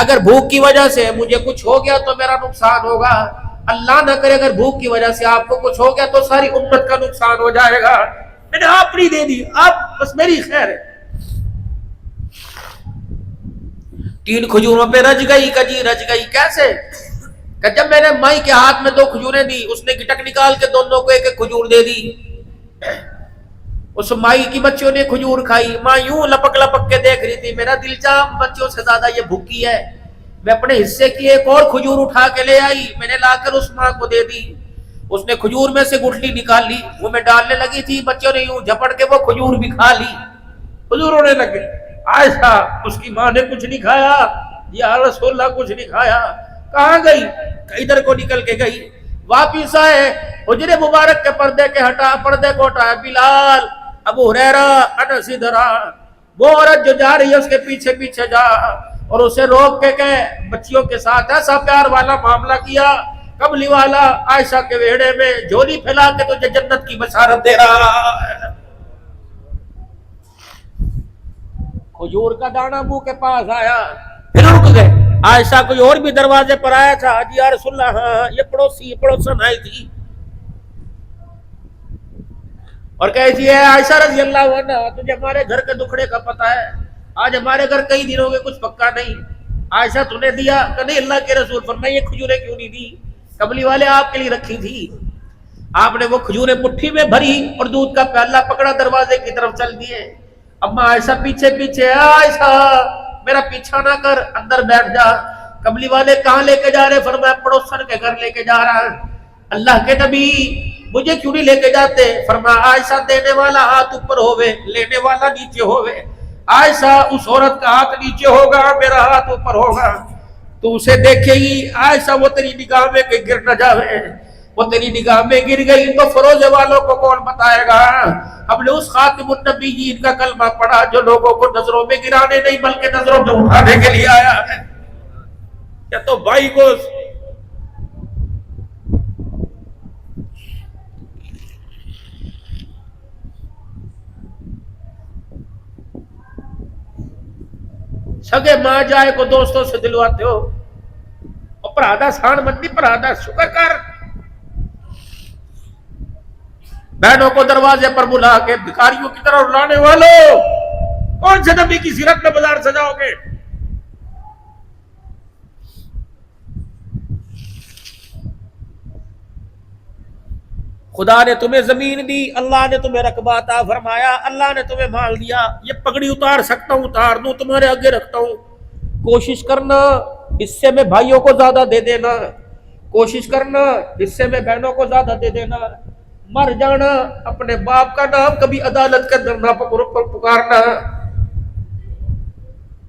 Speaker 1: اگر بھوک کی وجہ سے مجھے کچھ ہو گیا تو میرا نقصان ہوگا، اللہ نہ کرے اگر بھوک کی وجہ سے آپ کو کچھ ہو گیا تو ساری امت کا نقصان ہو جائے گا۔ میں نے آپ نہیں دے دی، آپ بس میری خیر ہے۔ 3 کھجوروں پہ رج گئی، کجی رج گئی کیسے؟ کہ جب میں نے مائی کے ہاتھ میں 2 کھجوریں دی، اس نے گٹک نکال کے دونوں کو 1 کھجور دے دی، اس مائی کی بچیوں نے کھجور کھائی، ماں یوں لپک لپک کے دیکھ رہی تھی، میرا دل چاہ بچوں سے زیادہ یہ بھوکی ہے، میں اپنے حصے کی 1 اور کھجور اٹھا کے لے آئی، میں نے لا کر اس ماں کو دے دی، اس نے کھجور میں سے گٹلی نکال لی، وہ میں ڈالنے لگی تھی، بچوں نے یوں جھپٹ کے وہ کھجور بھی کھا لی، کھجور ہونے لگے۔ عائشہ اس کی ماں نے کچھ نہیں کھایا، یا رسول اللہ کچھ نہیں کھایا، کہاں گئی؟ ادھر کو نکل کے گئی، واپس آئے، حجرے مبارک کے پردے کو ہٹایا، بلال، ابو ہریرہ، انس ادھر آ، وہ عورت جو جا رہی ہے اس کے پیچھے پیچھے جا، اور اسے روک کے گئے، بچیوں کے ساتھ ایسا پیار والا معاملہ کیا، کملی والا عائشہ کے ویڑے میں جھولی پھیلا کے تجھے جنت کی بشارت دے رہا ہے۔ کھجور کا دانہ منہ کے پاس آیا، پھر رک گئے، عائشہ کوئی اور بھی دروازے پر آیا تھا، جی یا رسول اللہ، ہاں یہ پڑوسن آئی تھی اور کہے تھی اے عائشہ رضی اللہ عنہ، تجھے ہمارے گھر کے دکھڑے کا پتہ ہے، آج ہمارے گھر کئی دنوں کے کچھ پکا نہیں۔ عائشہ تو نے دیا کہ نہیں اللہ کے رسول، فرمایا یہ کھجوریں کیوں نہیں دی؟ قبلی والے آپ کے لیے رکھی تھی، آپ نے وہ کھجوریں مٹھی میں بھری اور دودھ کا پیالہ پکڑا، دروازے کی طرف چل دیے۔ اما عائشہ پیچھے پیچھے، عائشہ میرا پیچھا نہ کر، اندر بیٹھ جا۔ قبلی والے کہاں لے کے جا رہے؟ فرمایا پڑوسن کے گھر لے کے جا رہا ہے۔ اللہ کے نبی مجھے کیوں نہیں لے کے جاتے؟ فرمایا عائشہ دینے والا ہاتھ اوپر ہوئے، لینے والا نیچے ہوئے۔ عائشہ اس عورت کا ہاتھ نیچے ہوگا، میرا ہاتھ اوپر ہوگا، تو اسے دیکھے گی عائشہ، وہ تیری نگاہ میں کہ گر نہ جاوے، وہ تیری نگاہ میں گر گئی تو فروزے والوں کو کون بتائے گا؟ ہم نے اس خاتم النبیین کا کلمہ پڑھا جو لوگوں کو نظروں میں گرانے نہیں بلکہ نظروں میں اٹھانے کے لیے آیا ہے۔ یا تو بھائی کو سگے ماں جائے کو دوستوں سے دلواتے ہو، اور پرادہ سان مندی پرادہ شکر کر۔ بہنوں کو دروازے پر بلا کے بھکاریوں کی طرح لانے والوں، کون سے نبی کی سیرت میں بازار سجاؤ گے؟ خدا نے تمہیں زمین دی، اللہ نے تمہیں رقبہ عطا فرمایا، اللہ نے تمہیں مال دیا، یہ پگڑی اتار سکتا ہوں اتار دوں، تمہارے آگے رکھتا ہوں، کوشش کرنا حصے میں بھائیوں کو زیادہ دے دینا، کوشش کرنا حصے میں بہنوں کو زیادہ دے دینا، مر جانا اپنے باپ کا نام کبھی عدالت کے اندر نہ پکارنا۔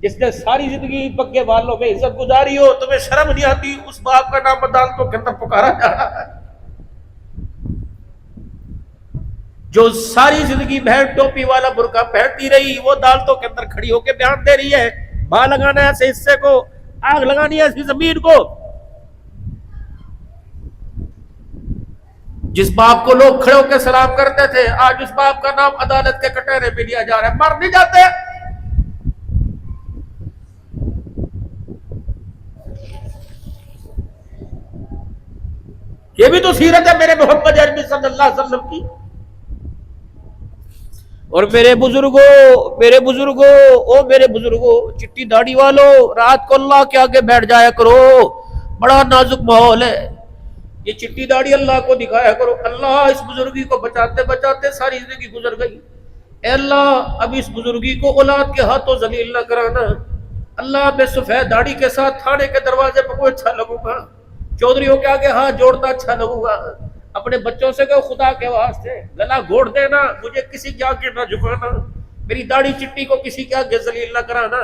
Speaker 1: جس نے ساری زندگی پگے والوں میں عزت گزاری ہو، تمہیں شرم نہیں آتی اس باپ کا نام عدالتوں کے اندر پکارا جا رہا ہے؟ جو ساری زندگی بہن ٹوپی والا برقع پہنتی رہی، وہ عدالتوں کے اندر کھڑی ہو کے بیان دے رہی ہے، بھا لگانا ہے ایسے حصے کو، آگ لگانی ہے ایسی زمین کو۔ جس باپ کو لوگ کھڑے ہو کے سلام کرتے تھے، آج اس باپ کا نام عدالت کے کٹہرے پہ لیا جا رہا ہے، مر نہیں جاتے؟ یہ بھی تو سیرت ہے میرے محمد عربی صلی اللہ علیہ وسلم کی۔ اور میرے بزرگوں او میرے بزرگوں، چٹی داڑھی والوں، رات کو اللہ کے آگے بیٹھ جایا کرو، بڑا نازک ماحول ہے، یہ چٹی داڑھی اللہ کو دکھایا کرو۔ اللہ اس بزرگی کو بچاتے بچاتے ساری زندگی گزر گئی، اے اللہ اب اس بزرگی کو اولاد کے ہاتھوں ذلیل نہ کرانا۔ اللہ میں سفید داڑھی کے ساتھ تھانے کے دروازے پر کوئی اچھا لگوں گا، چودھریوں کے آگے ہاتھ جوڑتا اچھا لگوں گا، اپنے بچوں سے کہو خدا کے واسطے گلا گھوڑ دینا، مجھے کسی کے آگے نہ جھکانا، میری داڑھی چٹی کو کسی کے آگے ذلیل نہ کرانا۔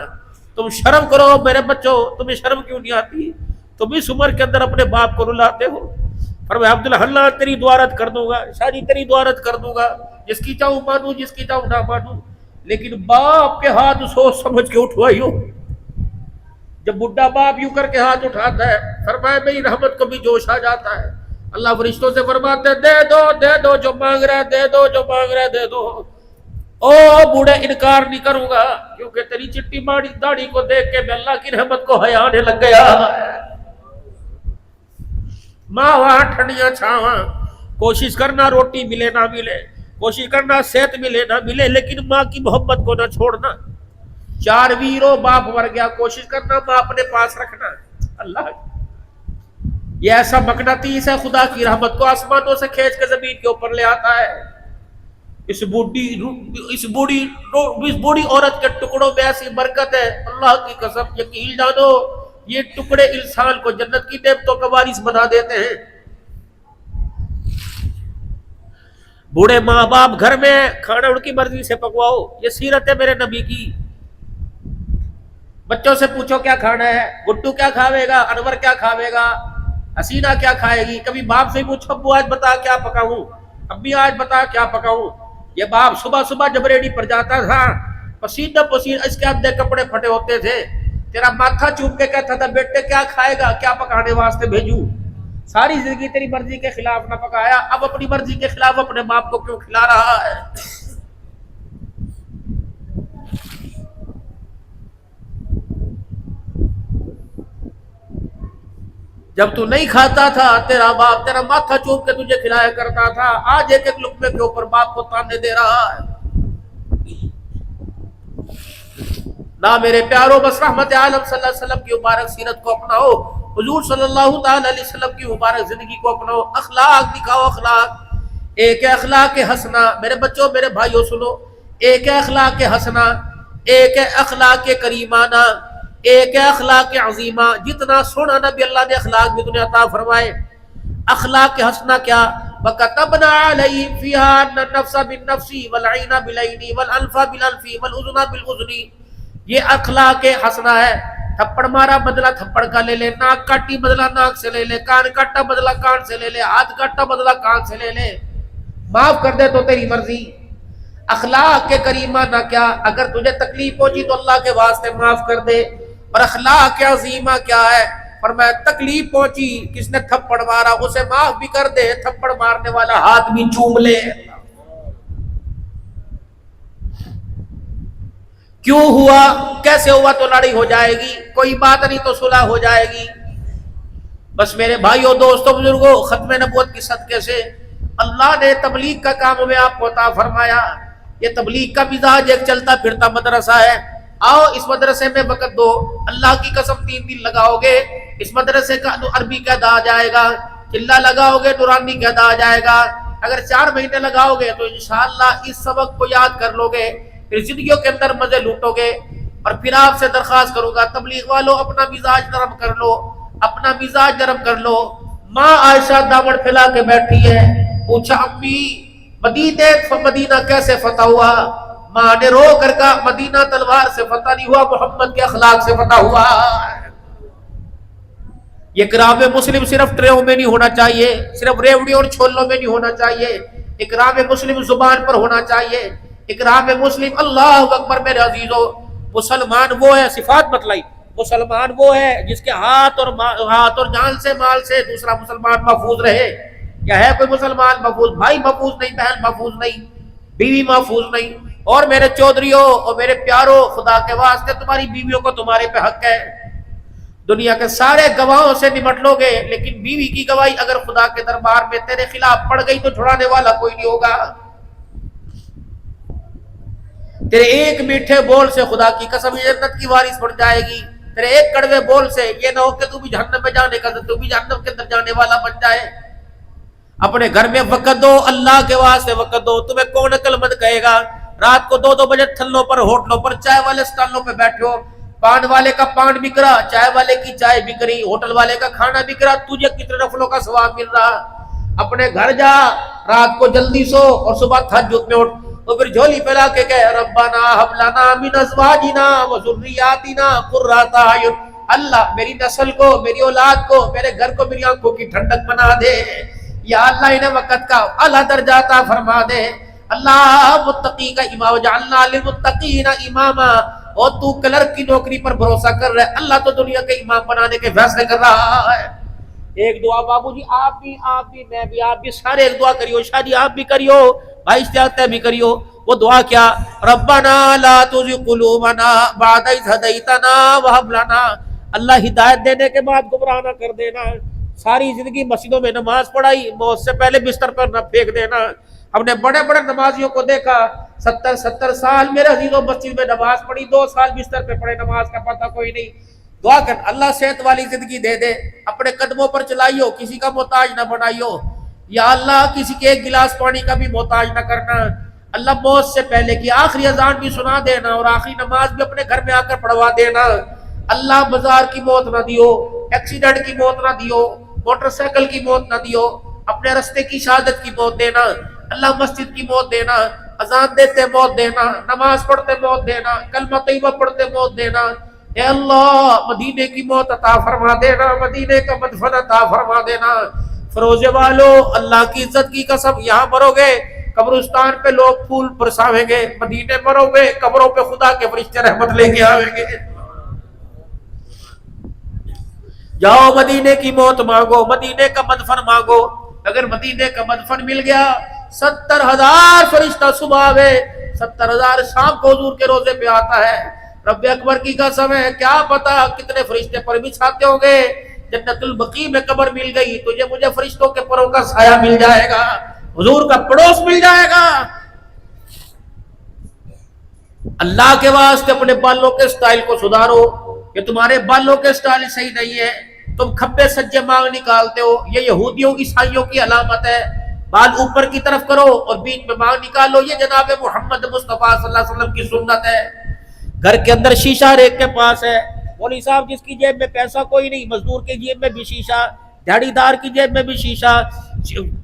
Speaker 1: تم شرم کرو میرے بچوں، تمہیں شرم کیوں نہیں آتی؟ تم اس عمر کے اندر اپنے باپ کو رلاتے ہو۔ فرمایا عبداللہ اللہ تیری دعا رد کر دوں گا، شادی تیری دعا رد کر دوں گا، جس کی چاہوں مانوں جس کی چاہوں نہ مانوں، لیکن باپ کے ہاتھ سوچ سمجھ کے اٹھوائیو۔ جب بڈھا باپ یوں کر کے ہاتھ اٹھاتا ہے، فرمایا میری رحمت کو بھی جوش آ جاتا ہے، اللہ فرشتوں سے فرماتے ہیں دے دو جو مانگ رہا ہے، دے دو جو مانگ رہا ہے دے دو۔ او بوڑھے انکار نہیں کروں گا، کیونکہ تیری چٹی ماڑی داڑھی کو دیکھ کے میں اللہ کی رحمت کو حیا آنے لگ گیا۔ ماں وہاں ٹھنڈیاں چھاواں، کوشش کرنا روٹی ملے نہ ملے، کوشش کرنا صحت ملے نہ ملے، لیکن ماں کی محبت کو نہ چھوڑنا۔ چار ویرو باپ مر گیا، کوشش کرنا ماں اپنے پاس رکھنا۔ اللہ یہ ایسا مقناطیس ہے خدا کی رحمت کو آسمانوں سے کھینچ کے زمین کے اوپر لے آتا ہے۔ اس بوڑھی عورت کے ٹکڑوں میں ایسی برکت ہے، اللہ کی قسم یقین جانو یہ ٹکڑے انسان کو جنت کی نعمتوں کا وارث بنا دیتے ہیں۔ بوڑھے ماں باپ گھر میں کھانا ان کی مرضی سے پکواؤ، یہ سیرت ہے میرے نبی کی۔ بچوں سے پوچھو کیا کھانا ہے، گڈو کیا کھاوے گا، انور کیا کھاوے گا، حسینہ کیا کھائے گی۔ کبھی باپ سے پوچھو ابو آج بتا کیا پکاؤں، ابھی آج بتا کیا پکاؤں۔ یہ باپ صبح صبح جب ریڈی پر جاتا تھا، پسینہ پسینہ اس کے آدھے کپڑے پھٹے ہوتے تھے، تیرا ماتھا چوم کے کہتا تھا بیٹے کیا کھائے گا، کیا پکانے واسطے بھیجوں۔ ساری زندگی تیری مرضی کے خلاف نہ پکایا، اب اپنی مرضی کے خلاف اپنے باپ کو کیوں کھلا رہا ہے؟ جب تو نہیں کھاتا تھا تیرا باپ تیرا ماتھا چوم کے تجھے کھلایا کرتا تھا، آج ایک ایک لقمے کے اوپر باپ کو تانے دے رہا ہے۔ نہ میرے پیاروں، بس رحمت عالم صلی اللہ علیہ وسلم کی مبارک سیرت کو اپناؤ، حضور صلی اللہ تعالی علیہ وسلم کی مبارک زندگی کو اپناؤ، اخلاق دکھاؤ۔ اخلاق ایک ہے اخلاق حسنہ، میرے بچوں میرے بھائیوں سنو، ایک ہے اخلاق حسنہ، ایک ہے اخلاق کریمانہ، ایک ہے اخلاق عظیمہ۔ جتنا سونا نبی اللہ نے اخلاق بھی دنیا عطا فرمائے۔ اخلاق حسنہ کیا؟ وَكَتَبْنَا عَلَيْهِمْ فِيهَا أَنَّ النَّفْسَ بِالنَّفْسِ وَالْعَيْنَ بِالْعَيْنِ وَالْأَنْفَ بِالْأَنْفِ وَالْأُذُنَ بِالْأُذُنِ۔ یہ اخلاق حسنہ ہے۔ تھپڑ مارا بدلہ تھپڑ کا لے لے، ناک کاٹی بدلہ ناک سے لے لے، کان کاٹا بدلہ کان سے لے لے، ہاتھ کاٹا بدلہ کان سے لے لے، معاف کر دے تو تیری مرضی۔ اخلاق کے کریمہ نہ کیا؟ اگر تجھے تکلیف پہنچی تو اللہ کے واسطے معاف کر دے۔ اور اخلاق عظیمہ کیا ہے؟ فرمایا تکلیف پہنچی، کس نے تھپڑ مارا اسے معاف بھی کر دے، تھپڑ مارنے والا ہاتھ بھی چوم لے۔ کیوں ہوا؟ کیسے ہوا تو لڑائی ہو جائے گی، کوئی بات نہیں تو صلح ہو جائے گی۔ بس میرے بھائیوں دوستوں بزرگوں، ختم نبوت کی صدقے سے اللہ نے تبلیغ کا کام ہمیں آپ کو عطا فرمایا۔ یہ تبلیغ کا مزاج ایک چلتا پھرتا مدرسہ ہے۔ آؤ اس مدرسے میں وقت دو، اللہ کی قسم 3 دن لگاؤ گے، اس مدرسے کا عربی قاعدہ آ جائے گا، چلہ لگاؤ گے نورانی قاعدہ آ جائے گا۔ اگر 4 مہینے لگاؤ گے تو انشاءاللہ اس سبق کو یاد کر لو گے، پھر زندگیوں کے اندر مزے لوٹو گے۔ اور پھر آپ سے درخواست کروں گا تبلیغ والوں، اپنا مزاج نرم کر لو، اپنا مزاج نرم کر لو۔ ماں عائشہ دامن پھیلا کے بیٹھی ہے، پوچھا امی مدینہ کیسے فتح ہوا؟ ماں نے رو کر کہا مدینہ تلوار سے فتح نہیں ہوا، محمد کے اخلاق سے فتح ہوا۔ یہ اکرام مسلم صرف ٹریوں میں نہیں ہونا چاہیے، صرف ریوڑیوں اور چھولوں میں نہیں ہونا چاہیے، اکرام مسلم زبان پر ہونا چاہیے۔ اکرام مسلم، اللہ اکبر میرے عزیزو، مسلمان وہ ہے، صفات بتلائی، مسلمان وہ ہے جس کے ہاتھ اور جان سے مال سے دوسرا مسلمان محفوظ رہے۔ کیا ہے کوئی مسلمان محفوظ؟ بھائی محفوظ نہیں، بہن محفوظ نہیں، بیوی محفوظ نہیں۔ اور میرے چودھریوں اور میرے پیاروں، خدا کے واسطے تمہاری بیویوں کو تمہارے پہ حق ہے۔ دنیا کے سارے گواہوں سے نمٹ لو گے، لیکن بیوی کی گواہی اگر خدا کے دربار میں تیرے خلاف پڑ گئی تو چھڑانے والا کوئی نہیں ہوگا۔ تیرے ایک میٹھے بول سے خدا کی قسم جنت کی وارث بن جائے گی، تیرے ایک کڑوے بول سے یہ نہ ہو کہ تو بھی جہنم میں جانے کا، تو بھی جہنم کے اندر جانے والا بن جائے۔ اپنے گھر میں وقت دو، اللہ کے واسطے وقت دو۔ تمہیں کون عقل مند کہے گا رات کو 2 بجے تھلوں پر، ہوٹلوں پر، چائے والے سٹالوں پہ بیٹھے ہو، پان والے کا پان بک رہا، چائے والے کی چائے بک رہی، ہوٹل والے کا کھانا بک رہا، تجھے کتنے نفلوں کا ثواب مل رہا۔ اپنے گھر جا، رات کو جلدی سو اور صبح تہجد میں اٹھ، تو پھر جھولی پھیلا کے کہے ربنا ھب لنا من ازواجنا وذریاتنا قرۃ اعین، اللہ میری نسل کو، میری اولاد کو، میرے گھر کو میری آنکھوں کی ٹھنڈک بنا دے۔ یا اللہ انہیں وقت کا اعلیٰ درجہ عطا فرما دے۔ اللہ متقی کا امام، جعلنا للمتقین اماما، اور تو کلرک کی نوکری پر بھروسہ کر رہا ہے، اللہ تو دنیا کے امام بنانے کے فیصلے کر رہا ہے۔ ایک دعا بابو جی، آپ بھی میں بھی، آپ بھی سارے ایک دعا کریو، شاہ جی آپ بھی کریو، بھائی اشتیاق بھی کریو۔ وہ دعا کیا؟ ربنا لا تزغ قلوبنا بعد اذ ہدیتنا وہب لنا، اللہ ہدایت دینے کے بعد گمراہ نہ کر دینا۔ ساری زندگی مسجدوں میں نماز پڑھائی، موت سے پہلے بستر پر نہ پھینک دینا۔ ہم نے بڑے بڑے نمازیوں کو دیکھا 70 سال میرے عزیزوں مسجد میں نماز پڑھی، 2 سال بستر پہ پڑے، نماز کا پتہ کوئی نہیں۔ دعا کر اللہ صحت والی زندگی دے دے، اپنے قدموں پر چلائیو، کسی کا محتاج نہ بنائیو۔ یا اللہ کسی کے ایک گلاس پانی کا بھی محتاج نہ کرنا۔ اللہ موت سے پہلے کی آخری اذان بھی سنا دینا، اور آخری نماز بھی اپنے گھر میں آ کر پڑھوا دینا۔ اللہ بازار کی موت نہ دیو، ایکسیڈنٹ کی موت نہ دیو، موٹر سائیکل کی موت نہ دیو، اپنے رستے کی شہادت کی موت دینا۔ اللہ مسجد کی موت دینا، اذان دیتے موت دینا، نماز پڑھتے موت دینا، کلمہ طیبہ پڑھتے موت دینا۔ اے اللہ مدینے کی موت عطا فرما دینا، مدینے کا مدفن عطا فرما دینا۔ فروزے والو اللہ کی عزت کی قسم، یہاں مرو گے قبرستان پہ لوگ پھول برساویں گے، مدینے مرو گے قبروں پہ خدا کے فرشتے رحمت لے کے آویں گے۔ جاؤ مدینے کی موت مانگو، مدینے کا مدفن مانگو۔ اگر مدینے کا مدفن مل گیا 70,000 فرشتہ صبح آوے، 70,000 شام کو حضور کے روزے پہ آتا ہے۔ رب اکبر کی قسم ہے، کیا پتا کتنے فرشتے پر بچھاتے ہوں گے، جنت البقیع میں قبر مل گئی، تجھے مجھے فرشتوں کے پروں کا سایہ مل جائے گا، حضور کا پڑوس مل جائے گا۔ اللہ کے واسطے اپنے بالوں کے سٹائل کو سدھارو، کہ تمہارے بالوں کے سٹائل صحیح نہیں ہے، تم کھبے سجے مانگ نکالتے ہو، یہ یہودیوں عیسائیوں کی علامت ہے۔ بال اوپر کی طرف کرو اور بیچ میں مانگ نکالو، یہ جناب محمد مصطفیٰ صلی اللہ علیہ وسلم کی سنت ہے۔ گھر کے اندر شیشہ ہر ایک کے پاس ہے، مولوی صاحب جس کی جیب میں پیسہ کوئی نہیں، مزدور کی جیب میں بھی شیشہ، دیہڑی دار کی جیب میں بھی شیشہ،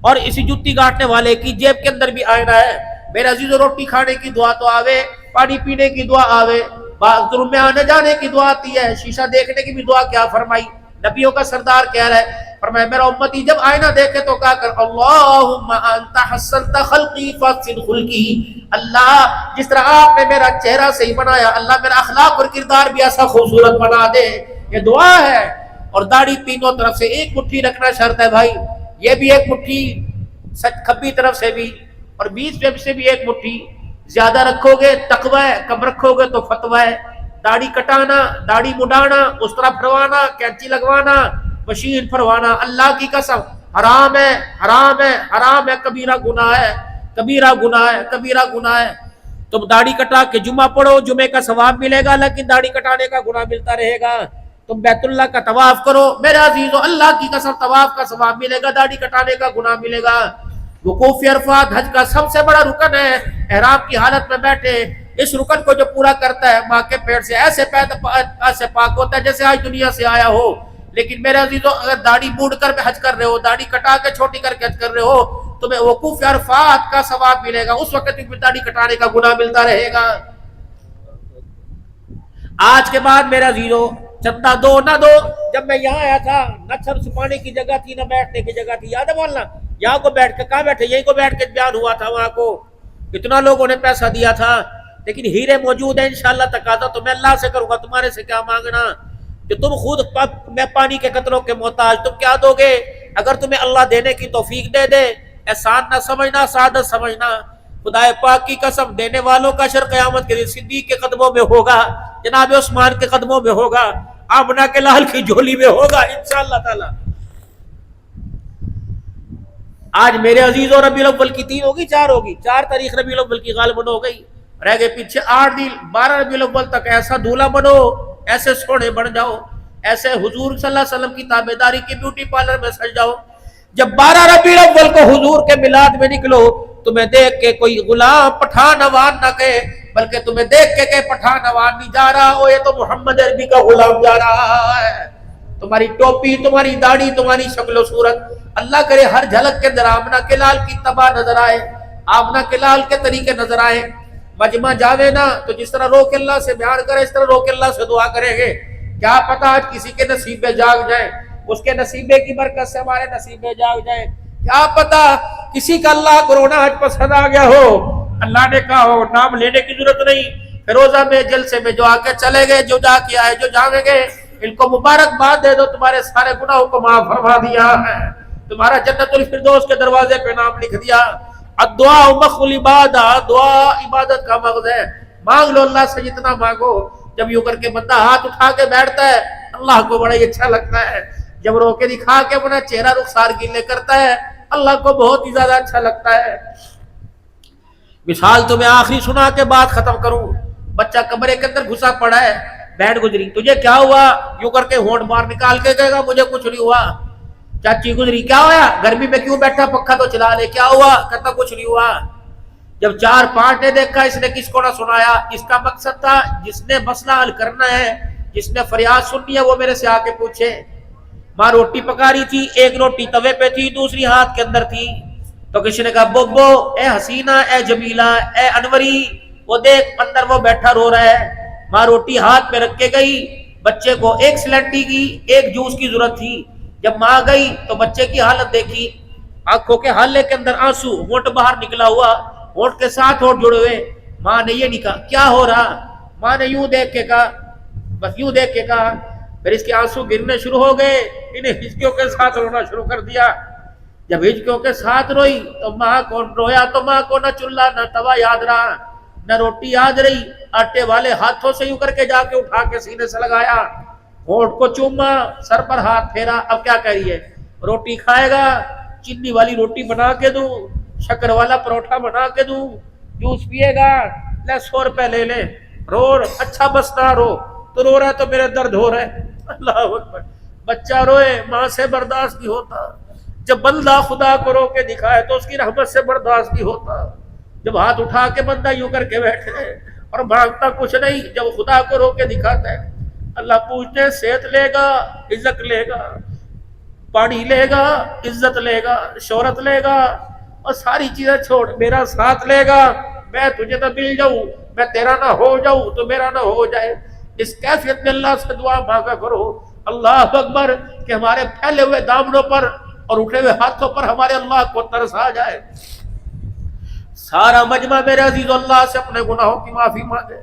Speaker 1: اور اسی جوتی کاٹنے والے کی جیب کے اندر بھی آئینہ ہے۔ میرے عزیزو، روٹی کھانے کی دعا تو آوے، پانی پینے کی دعا آوے، باز میں آنے جانے کی دعا آتی ہے، شیشہ دیکھنے کی بھی دعا کیا فرمائی؟ نبیوں کا سردار کہہ رہا ہے، فرمایا میرا امتی جب آئینہ دیکھے تو کہا کر اللہم انت حسنت خلقی فاحسن خلقی، اللہ جس طرح آپ نے میرا چہرہ صحیح بنایا، اللہ میرا اخلاق اور کردار بھی ایسا خوبصورت بنا دے۔ یہ دعا ہے۔ اور داڑھی تینوں طرف سے ایک مٹھی رکھنا شرط ہے بھائی، یہ بھی ایک مٹھی کھبی طرف سے بھی اور بیچ میں سے بھی ایک مٹھی، زیادہ رکھو گے تقوی ہے، کم رکھو گے تو فتوی ہے۔ داڑھی کٹانا، داڑھی مڈانا، اس طرح پھروانا، کینچی لگوانا، مشین پھروانا، اللہ کی قسم حرام ہے، حرام ہے، حرام ہے، کبیرہ گناہ ہے، کبیرہ گناہ ہے، کبیرہ گناہ ہے۔ تم داڑھی کٹا کے جمعہ پڑھو، جمعے کا ثواب ملے گا، لیکن داڑھی کٹانے کا گناہ ملتا رہے گا۔ تم بیت اللہ کا طواف کرو، میرے عزیزو اللہ کی قسم طواف کا ثواب ملے گا، داڑھی کٹانے کا گناہ ملے گا۔ وقوف عرفات حج کا سب سے بڑا رکن ہے، احرام کی حالت میں بیٹھے اس رکن کو جو پورا کرتا ہے ماں کے پیٹ سے ایسے پاک ہوتا ہے جیسے آج دنیا سے آیا ہو۔ لیکن میرے عزیزو، اگر داڑھی بوڑھ کر حج کر رہے ہو، داڑھی کٹا کے چھوٹی کر کے حج کر رہے ہو، تمہیں وقوف عرفات کا ثواب ملے گا، اس وقت بھی داڑھی کٹانے کا گناہ ملتا رہے گا۔ آج کے بعد میرے عزیزو، چندہ دو نہ دو، جب میں یہاں آیا تھا نہ سر چھپانے کی جگہ تھی نہ بیٹھنے کی جگہ تھی، یاد ہے مولانا؟ یہاں کو بیٹھ کے کہاں بیٹھے، یہی کو بیٹھ کے بیان ہوا تھا، وہاں کو کتنا لوگوں نے پیسہ دیا تھا، لیکن ہیرے موجود ہیں انشاءاللہ تقاضا تو میں اللہ سے کروں گا، تمہارے سے کیا مانگنا؟ کہ تم خود میں پانی کے قطروں کے محتاج، تم کیا دو گے؟ اگر تمہیں اللہ دینے کی توفیق دے دے، احسان نہ سمجھنا، سعادت سمجھنا۔ خدا پاک کی قسم، دینے والوں کا شر قیامت کے دن صدیق کے قدموں میں ہوگا، جناب عثمان کے قدموں میں ہوگا، آمنہ کے لال کی جھولی میں ہوگا انشاءاللہ تعالی۔ آج میرے عزیزوں ربیع الاول کی 3 ہوگی 4 ہوگی، 4 تاریخ ربیع الاول کی غالباً ہو گئی، رہ گئے پیچھے 8 دن۔ 12 ربیع الاول تک ایسا دولہا بنو، ایسے سونے بن جاؤ، ایسے حضور صلی اللہ علیہ وسلم کی تابعداری کی بیوٹی پارلر میں سج جاؤ۔ جب 12 ربیع الاول کو حضور کے میلاد میں نکلو، تمہیں دیکھ کے کوئی غلام پٹھان آوان نہ کہے، بلکہ تمہیں دیکھ کے کہ پٹھان آوان نہیں جا رہا ہو، یہ تو محمد عربی کا غلام جا رہا ہے۔ تمہاری ٹوپی، تمہاری داڑھی، تمہاری شکل و صورت، اللہ کرے ہر جھلک کے اندر آمنہ کے لال کی تباہ نظر آئے، آمنہ کے لال کے طریقے نظر آئے۔ مجمع جاوے نا تو جس طرح رو کے اللہ سے بیان کرے، اس طرح رو کے اللہ سے دعا کریں گے۔ کیا پتہ آج کسی کے نصیبے جاگ جائیں، اس کے نصیبے کی برکت سے ہمارے نصیبے جاگ جائیں۔ کیا پتہ کسی کا اللہ کورونا آج پسند آ گیا ہو، اللہ نے کہا ہو نام لینے کی ضرورت نہیں، فیروزہ میں جلسے میں جو آ کے چلے گئے، جو جا کے آئے، جو جاویں گے، ان کو مبارکباد دے دو، تمہارے سارے گناہوں کو معاف فرما دیا ہے، تمہارا جنت الفردوس کے دروازے پہ نام لکھ دیا۔ الدعاء مخ العبادہ، دعا عبادت کا مغز ہے، مانگ لو اللہ سے جتنا مانگو۔ جب یوں کر کے بندہ ہاتھ اٹھا کے بیٹھتا ہے، اللہ کو بڑا ہی اچھا لگتا ہے۔ جب رو کے دکھا کے اپنا چہرہ رخسار گیلے کرتا ہے، اللہ کو بہت ہی زیادہ اچھا لگتا ہے۔ مثال تمہیں آخری سنا کے بعد ختم کروں۔ بچہ کمرے کے اندر گھسا پڑا ہے، بہن گزری، تجھے کیا ہوا؟ یوں کر کے ہونٹ باہر نکال کے کہے گا مجھے کچھ نہیں ہوا۔ چاچی گزری، کیا ہوا؟ گرمی میں کیوں بیٹھا، پنکھا تو چلا لے، کیا ہوا؟ کہتا کچھ نہیں ہوا۔ جب 4-5 نے دیکھا، اس نے کس کو نہ سنایا۔ اس کا مقصد تھا جس نے مسئلہ حل کرنا ہے، جس نے فریاد سننی ہے، وہ میرے سے آ کے پوچھے۔ ماں روٹی پکا رہی تھی، ایک روٹی توے پہ تھی، دوسری ہاتھ کے اندر تھی، تو کسی نے کہا بوبو، اے حسینہ، اے جمیلہ، اے انوری، وہ دیکھ اندر وہ بیٹھا رو رہا ہے۔ ماں روٹی ہاتھ پہ رکھ کے گئی، بچے کو ایک سلنٹی کی، ایک جوس کی ضرورت تھی۔ جب ماں گئی تو بچے کی حالت دیکھی، آنکھوں کے حالے کے اندر آنسو، ہونٹ باہر نکلا ہوا، ہونٹ کے ساتھ ہونٹ جڑے ہوئے۔ ماں نے یہ نہیں کہا کیا ہو رہا، ماں نے یوں دیکھ کے کہا، بس یوں دیکھ کے کہا، پھر اس کے آنسو گرنے شروع ہو گئے، انہیں ہچکیوں کے ساتھ رونا شروع کر دیا۔ جب ہچکیوں کے ساتھ روئی تو ماں کو رویا تو ماں کو نہ چولہا نہ توا یاد رہا، نہ روٹی یاد رہی۔ آٹے والے ہاتھوں سے یوں کر کے جا کے اٹھا کے سینے سے لگایا، ہونٹ کو چوما، سر پر ہاتھ پھیرا، اب کیا کہہ رہی ہے؟ روٹی کھائے گا، چینی والی روٹی بنا کے دوں، شکر والا پروٹھا بنا کے دوں، جوس پیے گا، لے 100 روپے لے لے، رو، اچھا بس نہ رو، تو رو رہا ہے تو میرے درد ہو رہا ہے۔ اللہ اکبر۔ بچہ روئے، ماں سے برداشت نہیں ہوتا، جب بندہ خدا کو رو کے دکھائے تو اس کی رحمت سے برداشت نہیں ہوتا، جب ہاتھ اٹھا کے بندہ یوں کر کے بیٹھے اور مانگتا کچھ نہیں، جب خدا کو رو کے دکھاتا ہے، اللہ پوچھتے ہیں صحت لے گا، عزت لے گا، پانی لے گا، عزت لے گا، شہرت لے گا، اور ساری چیزیں چھوڑ، میرا ساتھ لے گا، میں تجھے تو مل جاؤں، میں تیرا نہ ہو جاؤں تو میرا نہ ہو جائے۔ اس کیفیت میں اللہ سے دعا مانگا کرو۔ اللہ اکبر، کہ ہمارے پھیلے ہوئے دامنوں پر اور اٹھے ہوئے ہاتھوں پر ہمارے اللہ کو ترس آ جائے۔ سارا مجمع میرے عزیز اللہ سے اپنے گناہوں کی معافی مانگے۔